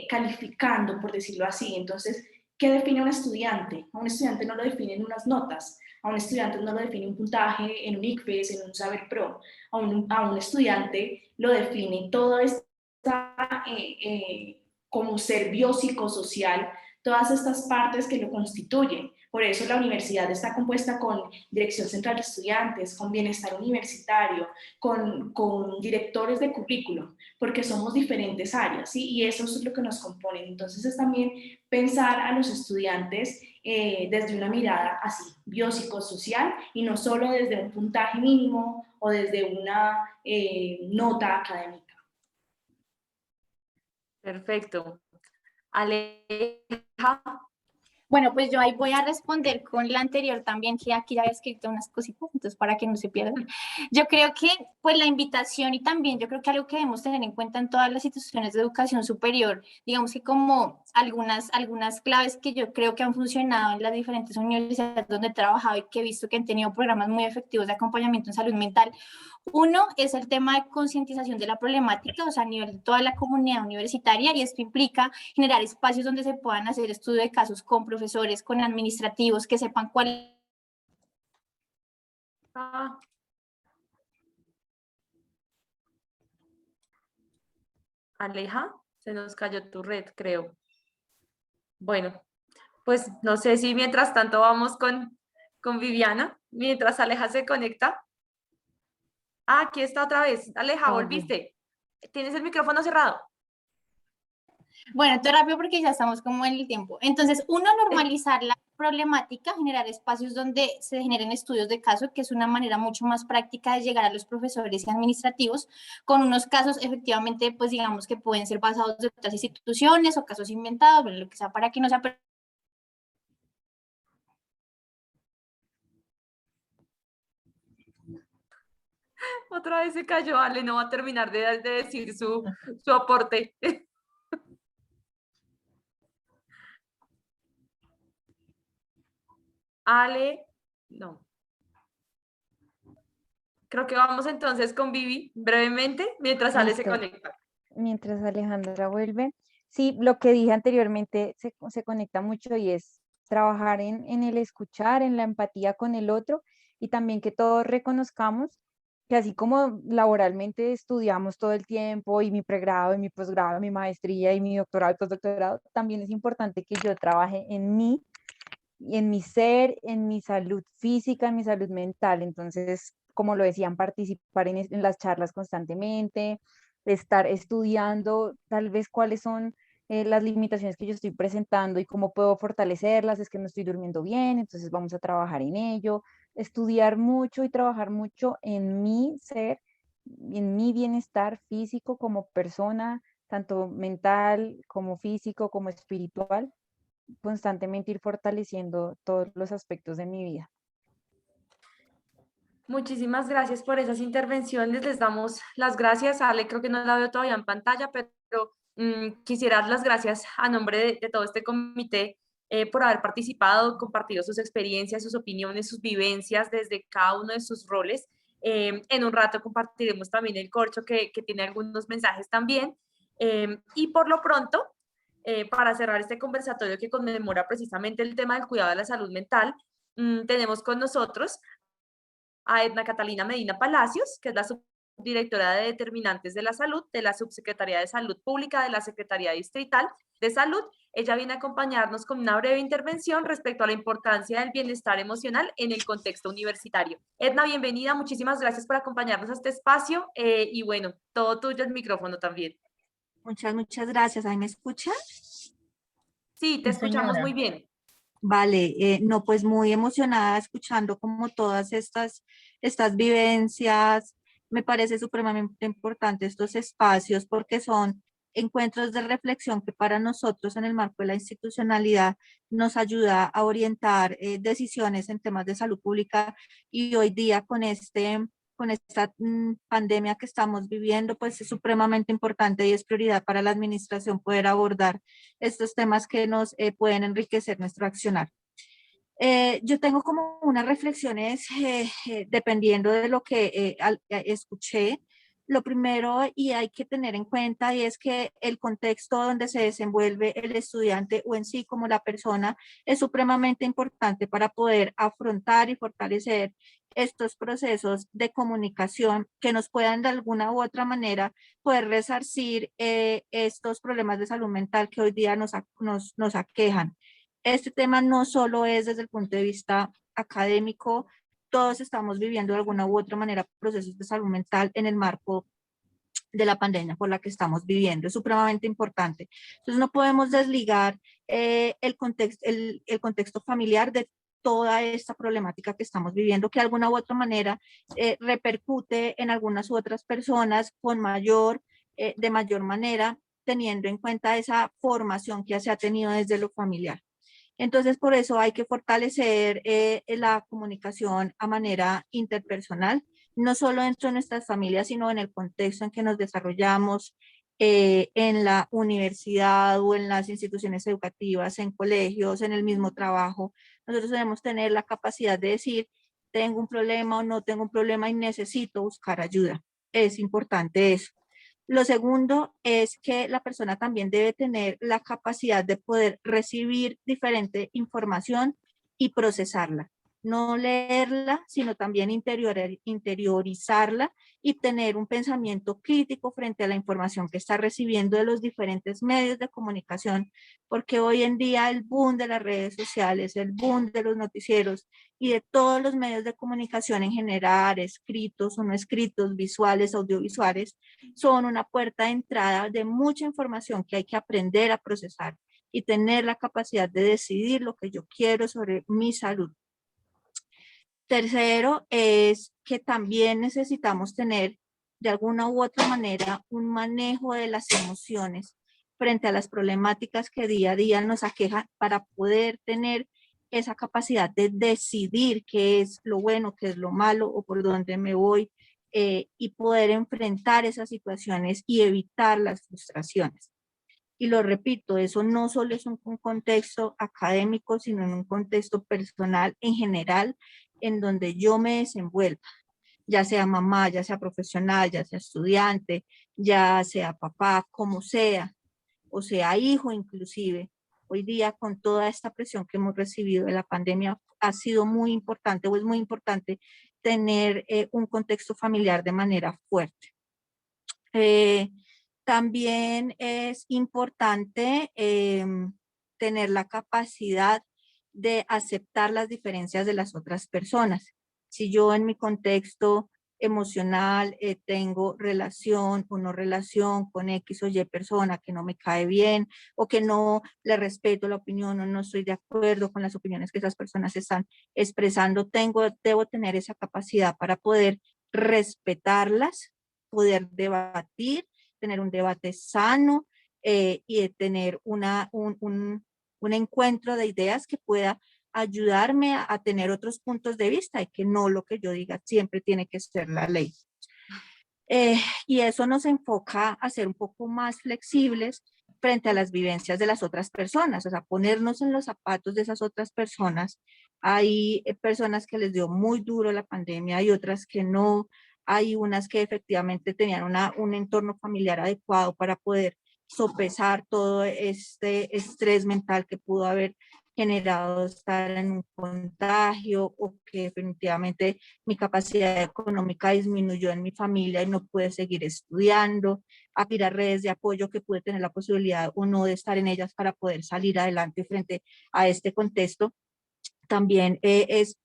calificando, por decirlo así. Entonces, ¿qué define a un estudiante? A un estudiante no lo definen unas notas, a un estudiante no lo define un puntaje en un ICFES, en un Saber Pro, a un estudiante lo define todo esto como ser biopsicosocial, todas estas partes que lo constituyen. Por eso la universidad está compuesta con Dirección Central de Estudiantes, con Bienestar Universitario, con directores de currículum, porque somos diferentes áreas, ¿sí? Y eso es lo que nos compone. Entonces es también pensar a los estudiantes desde una mirada así, biopsicosocial, y no solo desde un puntaje mínimo o desde una nota académica. Perfecto. Aleja. Bueno, pues yo ahí voy a responder con la anterior también, que aquí ya había escrito unas cositas, entonces para que no se pierdan. Yo creo que pues la invitación y también yo creo que algo que debemos tener en cuenta en todas las instituciones de educación superior, digamos que como algunas claves que yo creo que han funcionado en las diferentes universidades donde he trabajado y que he visto que han tenido programas muy efectivos de acompañamiento en salud mental. Uno es el tema de concientización de la problemática, o sea, a nivel de toda la comunidad universitaria, y esto implica generar espacios donde se puedan hacer estudios de casos con profesores, con administrativos, que sepan cuál. Aleja, se nos cayó tu red, creo. Bueno, pues no sé si mientras tanto vamos con Viviana, mientras Aleja se conecta. Ah, aquí está otra vez. Aleja, volviste. ¿Tienes el micrófono cerrado? Bueno, todo rápido porque ya estamos como en el tiempo. Entonces, uno, normalizar la problemática, generar espacios donde se generen estudios de caso, que es una manera mucho más práctica de llegar a los profesores y administrativos, con unos casos efectivamente, pues digamos que pueden ser basados de otras instituciones o casos inventados, bueno, lo que sea, para que no sea. Otra vez se cayó, Ale, no va a terminar de decir su aporte. Ale, no. Creo que vamos entonces con Vivi brevemente, mientras Ale se Listo. conecta. Mientras Alejandra vuelve. Sí, lo que dije anteriormente se conecta mucho y es trabajar en el escuchar, en la empatía con el otro y también que todos reconozcamos que así como laboralmente estudiamos todo el tiempo y mi pregrado y mi posgrado, y mi maestría y mi doctorado y postdoctorado, también es importante que yo trabaje en mí, en mi ser, en mi salud física, en mi salud mental. Entonces, como lo decían, participar en las charlas constantemente, estar estudiando tal vez cuáles son las limitaciones que yo estoy presentando y cómo puedo fortalecerlas, es que no estoy durmiendo bien, entonces vamos a trabajar en ello, estudiar mucho y trabajar mucho en mi ser, en mi bienestar físico como persona, tanto mental como físico como espiritual, constantemente ir fortaleciendo todos los aspectos de mi vida. Muchísimas gracias por esas intervenciones. Les damos las gracias. Ale, creo que no la veo todavía en pantalla, pero quisiera dar las gracias a nombre de todo este comité por haber participado, compartido sus experiencias, sus opiniones, sus vivencias desde cada uno de sus roles. En un rato compartiremos también el corcho que tiene algunos mensajes también. Y por lo pronto, para cerrar este conversatorio que conmemora precisamente el tema del cuidado de la salud mental, tenemos con nosotros a Edna Catalina Medina Palacios, que es la subdirectora de Determinantes de la Salud de la Subsecretaría de Salud Pública de la Secretaría Distrital de Salud. Ella viene a acompañarnos con una breve intervención respecto a la importancia del bienestar emocional en el contexto universitario. Edna, bienvenida, muchísimas gracias por acompañarnos a este espacio y bueno, todo tuyo el micrófono también. Muchas gracias. ¿Ahí me escuchan? Sí, te escuchamos muy bien. Vale, no, pues muy emocionada escuchando como todas estas vivencias. Me parece supremamente importante estos espacios porque son encuentros de reflexión que para nosotros en el marco de la institucionalidad nos ayuda a orientar decisiones en temas de salud pública, y hoy día con esta pandemia que estamos viviendo, pues es supremamente importante y es prioridad para la administración poder abordar estos temas que nos pueden enriquecer nuestro accionar. Yo tengo como unas reflexiones dependiendo de lo que escuché. Lo primero y hay que tener en cuenta y es que el contexto donde se desenvuelve el estudiante o en sí como la persona es supremamente importante para poder afrontar y fortalecer estos procesos de comunicación que nos puedan de alguna u otra manera poder resarcir estos problemas de salud mental que hoy día nos aquejan. Este tema no solo es desde el punto de vista académico, todos estamos viviendo de alguna u otra manera procesos de salud mental en el marco de la pandemia por la que estamos viviendo. Es supremamente importante. Entonces no podemos desligar el contexto familiar de toda esta problemática que estamos viviendo, que de alguna u otra manera repercute en algunas u otras personas con de mayor manera, teniendo en cuenta esa formación que se ha tenido desde lo familiar. Entonces, por eso hay que fortalecer la comunicación a manera interpersonal, no solo dentro de nuestras familias, sino en el contexto en que nos desarrollamos, en la universidad o en las instituciones educativas, en colegios, en el mismo trabajo. Nosotros debemos tener la capacidad de decir, tengo un problema o no tengo un problema y necesito buscar ayuda. Es importante eso. Lo segundo es que la persona también debe tener la capacidad de poder recibir diferente información y procesarla. No leerla, sino también interiorizarla y tener un pensamiento crítico frente a la información que está recibiendo de los diferentes medios de comunicación, porque hoy en día el boom de las redes sociales, el boom de los noticieros y de todos los medios de comunicación en general, escritos o no escritos, visuales, audiovisuales, son una puerta de entrada de mucha información que hay que aprender a procesar y tener la capacidad de decidir lo que yo quiero sobre mi salud. Tercero es que también necesitamos tener de alguna u otra manera un manejo de las emociones frente a las problemáticas que día a día nos aquejan para poder tener esa capacidad de decidir qué es lo bueno, qué es lo malo o por dónde me voy y poder enfrentar esas situaciones y evitar las frustraciones. Y lo repito, eso no solo es un contexto académico, sino en un contexto personal en general, en donde yo me desenvuelva, ya sea mamá, ya sea profesional, ya sea estudiante, ya sea papá, como sea, o sea hijo inclusive. Hoy día con toda esta presión que hemos recibido de la pandemia, ha sido muy importante o es muy importante tener un contexto familiar de manera fuerte. También es importante tener la capacidad de aceptar las diferencias de las otras personas. Si yo en mi contexto emocional tengo relación o no relación con X o Y persona que no me cae bien o que no le respeto la opinión o no estoy de acuerdo con las opiniones que esas personas están expresando, debo tener esa capacidad para poder respetarlas, poder debatir, tener un debate sano y tener un encuentro de ideas que pueda ayudarme a tener otros puntos de vista y que no lo que yo diga siempre tiene que ser la ley. Y eso nos enfoca a ser un poco más flexibles frente a las vivencias de las otras personas, o sea, ponernos en los zapatos de esas otras personas. Hay personas que les dio muy duro la pandemia, hay otras que no, hay unas que efectivamente tenían un entorno familiar adecuado para poder sopesar todo este estrés mental que pudo haber generado estar en un contagio o que definitivamente mi capacidad económica disminuyó en mi familia y no pude seguir estudiando, a mirar redes de apoyo que pude tener la posibilidad o no de estar en ellas para poder salir adelante frente a este contexto. También es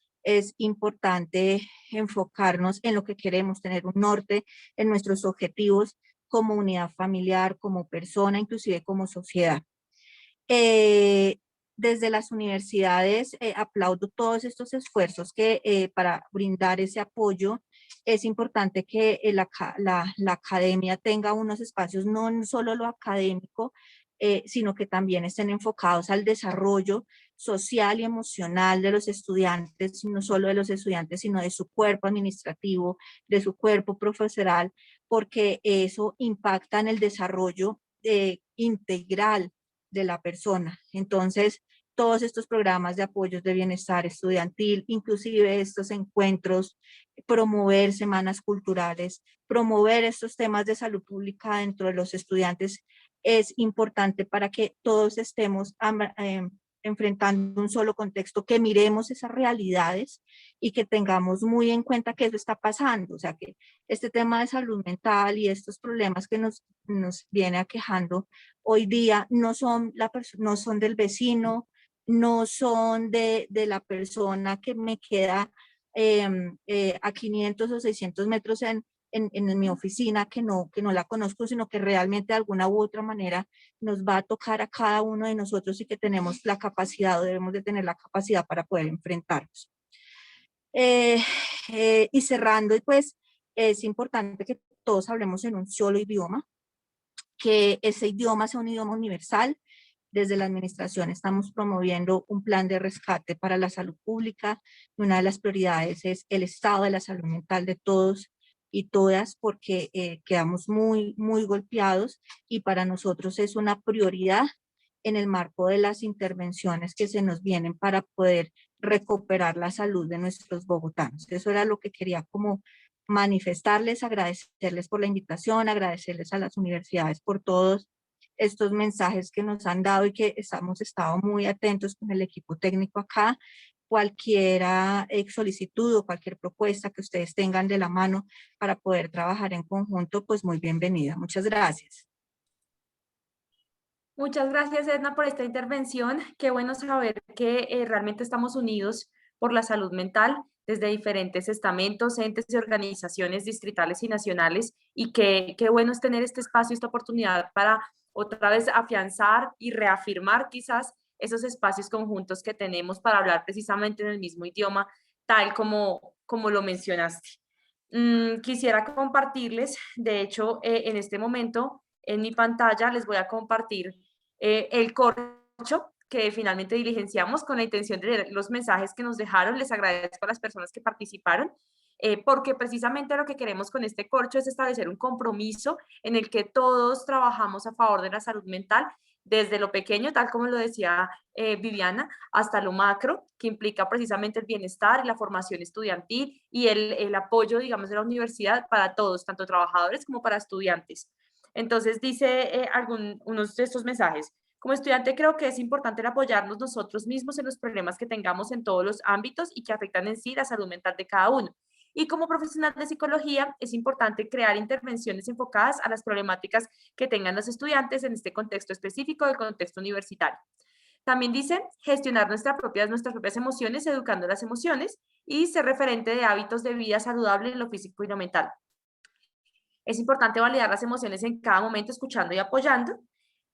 importante enfocarnos en lo que queremos, tener un norte en nuestros objetivos como unidad familiar, como persona, inclusive como sociedad. Desde las universidades aplaudo todos estos esfuerzos para brindar ese apoyo. Es importante que la academia tenga unos espacios, no solo lo académico, sino que también estén enfocados al desarrollo social y emocional de los estudiantes, no solo de los estudiantes, sino de su cuerpo administrativo, de su cuerpo profesional, porque eso impacta en el desarrollo integral de la persona. Entonces, todos estos programas de apoyos de bienestar estudiantil, inclusive estos encuentros, promover semanas culturales, promover estos temas de salud pública dentro de los estudiantes es importante para que todos estemos enfrentando un solo contexto, que miremos esas realidades y que tengamos muy en cuenta que eso está pasando, o sea que este tema de salud mental y estos problemas que nos viene aquejando hoy día no son, no son del vecino, no son de la persona que me queda a 500 o 600 metros en mi oficina que no la conozco, sino que realmente de alguna u otra manera nos va a tocar a cada uno de nosotros y que tenemos la capacidad o debemos de tener la capacidad para poder enfrentarnos. Y cerrando, pues es importante que todos hablemos en un solo idioma, que ese idioma sea un idioma universal. Desde la administración estamos promoviendo un plan de rescate para la salud pública. Una de las prioridades es el estado de la salud mental de todos y todas, porque quedamos muy golpeados y para nosotros es una prioridad en el marco de las intervenciones que se nos vienen para poder recuperar la salud de nuestros bogotanos. Eso era lo que quería como manifestarles, agradecerles por la invitación, agradecerles a las universidades por todos estos mensajes que nos han dado y que hemos estado muy atentos con el equipo técnico acá. Cualquier solicitud o cualquier propuesta que ustedes tengan de la mano para poder trabajar en conjunto, pues muy bienvenida. Muchas gracias. Muchas gracias, Edna, por esta intervención. Qué bueno saber que realmente estamos unidos por la salud mental desde diferentes estamentos, entes y organizaciones distritales y nacionales, y qué bueno es tener este espacio, esta oportunidad para otra vez afianzar y reafirmar quizás esos espacios conjuntos que tenemos para hablar precisamente en el mismo idioma, tal como lo mencionaste. Quisiera compartirles, de hecho, en este momento, en mi pantalla les voy a compartir el corcho que finalmente diligenciamos con la intención de leer los mensajes que nos dejaron. Les agradezco a las personas que participaron, porque precisamente lo que queremos con este corcho es establecer un compromiso en el que todos trabajamos a favor de la salud mental, desde lo pequeño, tal como lo decía Viviana, hasta lo macro, que implica precisamente el bienestar y la formación estudiantil y el apoyo, digamos, de la universidad para todos, tanto trabajadores como para estudiantes. Entonces dice unos de estos mensajes: como estudiante creo que es importante el apoyarnos nosotros mismos en los problemas que tengamos en todos los ámbitos y que afectan en sí la salud mental de cada uno. Y como profesional de psicología es importante crear intervenciones enfocadas a las problemáticas que tengan los estudiantes en este contexto específico del contexto universitario. También dice gestionar nuestras propias emociones, educando las emociones, y ser referente de hábitos de vida saludable en lo físico y lo mental. Es importante validar las emociones en cada momento, escuchando y apoyando.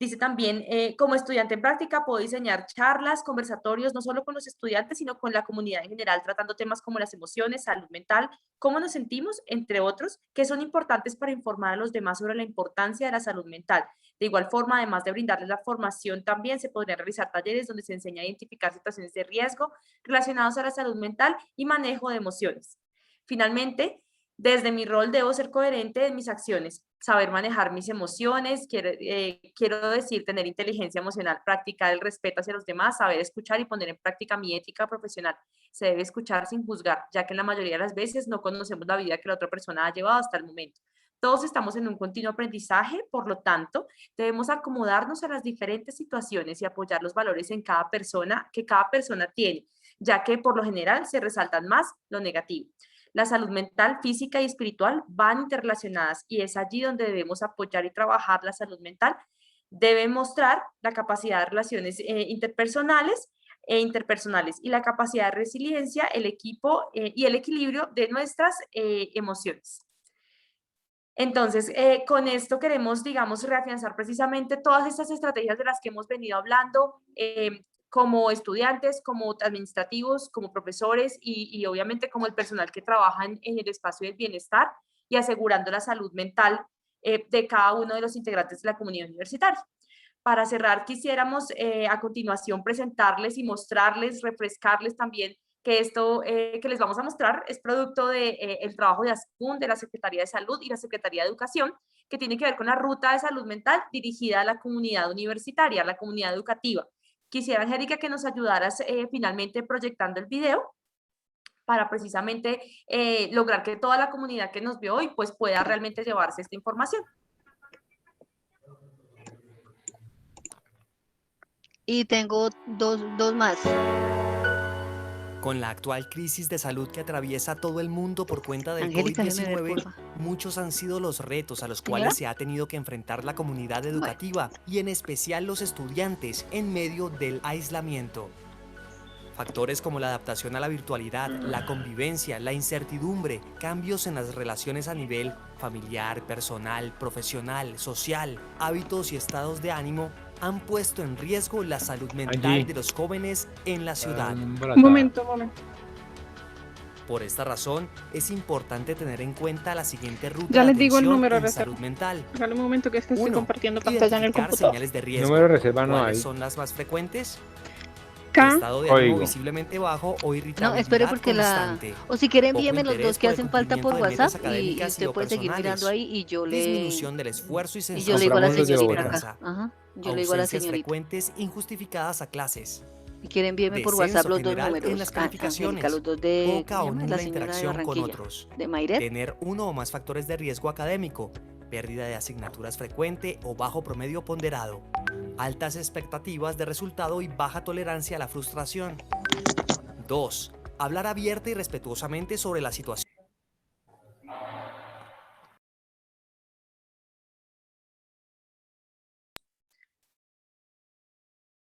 Dice también, como estudiante en práctica puedo diseñar charlas, conversatorios, no solo con los estudiantes, sino con la comunidad en general, tratando temas como las emociones, salud mental, cómo nos sentimos, entre otros, que son importantes para informar a los demás sobre la importancia de la salud mental. De igual forma, además de brindarles la formación, también se podrían realizar talleres donde se enseña a identificar situaciones de riesgo relacionadas a la salud mental y manejo de emociones. Finalmente, desde mi rol debo ser coherente en mis acciones, saber manejar mis emociones, quiero decir, tener inteligencia emocional, practicar el respeto hacia los demás, saber escuchar y poner en práctica mi ética profesional. Se debe escuchar sin juzgar, ya que en la mayoría de las veces no conocemos la vida que la otra persona ha llevado hasta el momento. Todos estamos en un continuo aprendizaje, por lo tanto, debemos acomodarnos a las diferentes situaciones y apoyar los valores en cada persona, que cada persona tiene, ya que por lo general se resaltan más lo negativo. La salud mental, física y espiritual van interrelacionadas y es allí donde debemos apoyar y trabajar la salud mental. Debe mostrar la capacidad de relaciones interpersonales e interpersonales y la capacidad de resiliencia, el equipo y el equilibrio de nuestras emociones. Entonces, con esto queremos, digamos, reafianzar precisamente todas estas estrategias de las que hemos venido hablando, como estudiantes, como administrativos, como profesores y obviamente como el personal que trabaja en el espacio del bienestar y asegurando la salud mental de cada uno de los integrantes de la comunidad universitaria. Para cerrar, quisiéramos a continuación presentarles y mostrarles, refrescarles también que esto que les vamos a mostrar es producto del trabajo de ASCUN, de la Secretaría de Salud y la Secretaría de Educación, que tiene que ver con la ruta de salud mental dirigida a la comunidad universitaria, a la comunidad educativa, Quisiera, Angélica, que nos ayudaras finalmente proyectando el video para precisamente lograr que toda la comunidad que nos vio hoy pues pueda realmente llevarse esta información. Y tengo dos más. Con la actual crisis de salud que atraviesa todo el mundo por cuenta del Angélica, déjeme ver, COVID-19, porfa. muchos han sido los retos a los ¿Señora? cuales se ha tenido que enfrentar la comunidad educativa y en especial los estudiantes en medio del aislamiento. Factores como la adaptación a la virtualidad, la convivencia, la incertidumbre, cambios en las relaciones a nivel familiar, personal, profesional, social, hábitos y estados de ánimo han puesto en riesgo la salud mental de los jóvenes en la ciudad. Un momento. Por esta razón, es importante tener en cuenta la siguiente ruta Ya de les digo el atención número de en reserva. salud mental. Regálame un momento que es que estoy 1. compartiendo pantalla en el Identificar computador. señales de riesgo. Número de reserva no ¿Cuáles hay. son las más frecuentes? K. Estado de ánimo Código. visiblemente bajo o No, irritabilidad espere porque constante. O si quiere Poco envíeme los interés dos que por el hacen falta por cumplimiento de metas WhatsApp y académicas usted o puede seguir personales. mirando ahí y yo le... Disminución del esfuerzo y Y sensación yo le digo a la Compramos los de señorita Bogotá. acá. Ajá. Yo le digo a la Ausencias señorita. frecuentes injustificadas a clases. Y quiere envíeme por Descenso WhatsApp los dos general números. en las Ah, calificaciones. Angélica, los dos de... Poca ¿cómo o se llama? nula La señora de interacción con Barranquilla. otros. De Mayret. Tener uno o más factores de riesgo académico. Pérdida de asignaturas frecuente o bajo promedio ponderado. Altas expectativas de resultado y baja tolerancia a la frustración. 2. Hablar abierta y respetuosamente sobre la situación.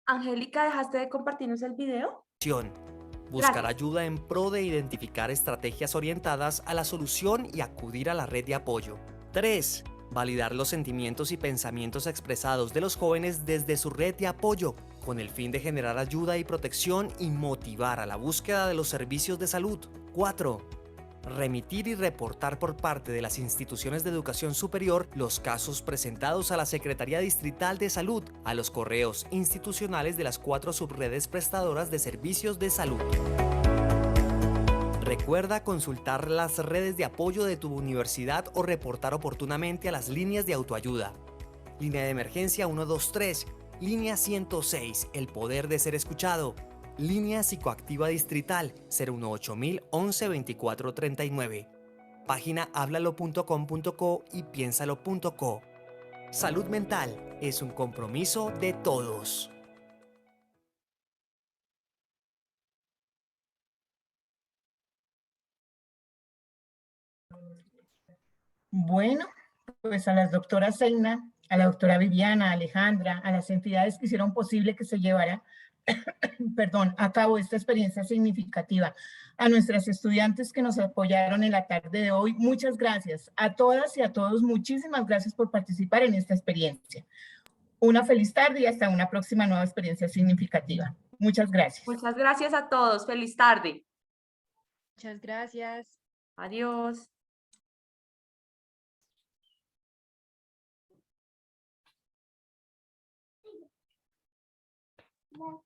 Angélica, ¿dejaste de compartirnos el video? Buscar Gracias. ayuda en pro de identificar estrategias orientadas a la solución y acudir a la red de apoyo. 3. Validar los sentimientos y pensamientos expresados de los jóvenes desde su red de apoyo, con el fin de generar ayuda y protección y motivar a la búsqueda de los servicios de salud. 4. Remitir y reportar por parte de las instituciones de educación superior los casos presentados a la Secretaría Distrital de Salud, a los correos institucionales de las 4 subredes prestadoras de servicios de salud. Recuerda consultar las redes de apoyo de tu universidad o reportar oportunamente a las líneas de autoayuda. Línea de emergencia 123, línea 106, el poder de ser escuchado. Línea psicoactiva distrital 018 11 24 39. Página háblalo.com.co y piénsalo.co. Salud mental es un compromiso de todos. Bueno, pues a las doctoras Zeina, a la doctora Viviana, a Alejandra, a las entidades que hicieron posible que se llevara perdón, a cabo esta experiencia significativa, a nuestras estudiantes que nos apoyaron en la tarde de hoy, muchas gracias. A todas y a todos, muchísimas gracias por participar en esta experiencia. Una feliz tarde y hasta una próxima nueva experiencia significativa. Muchas gracias. Muchas gracias a todos. Feliz tarde. Muchas gracias. Adiós. No.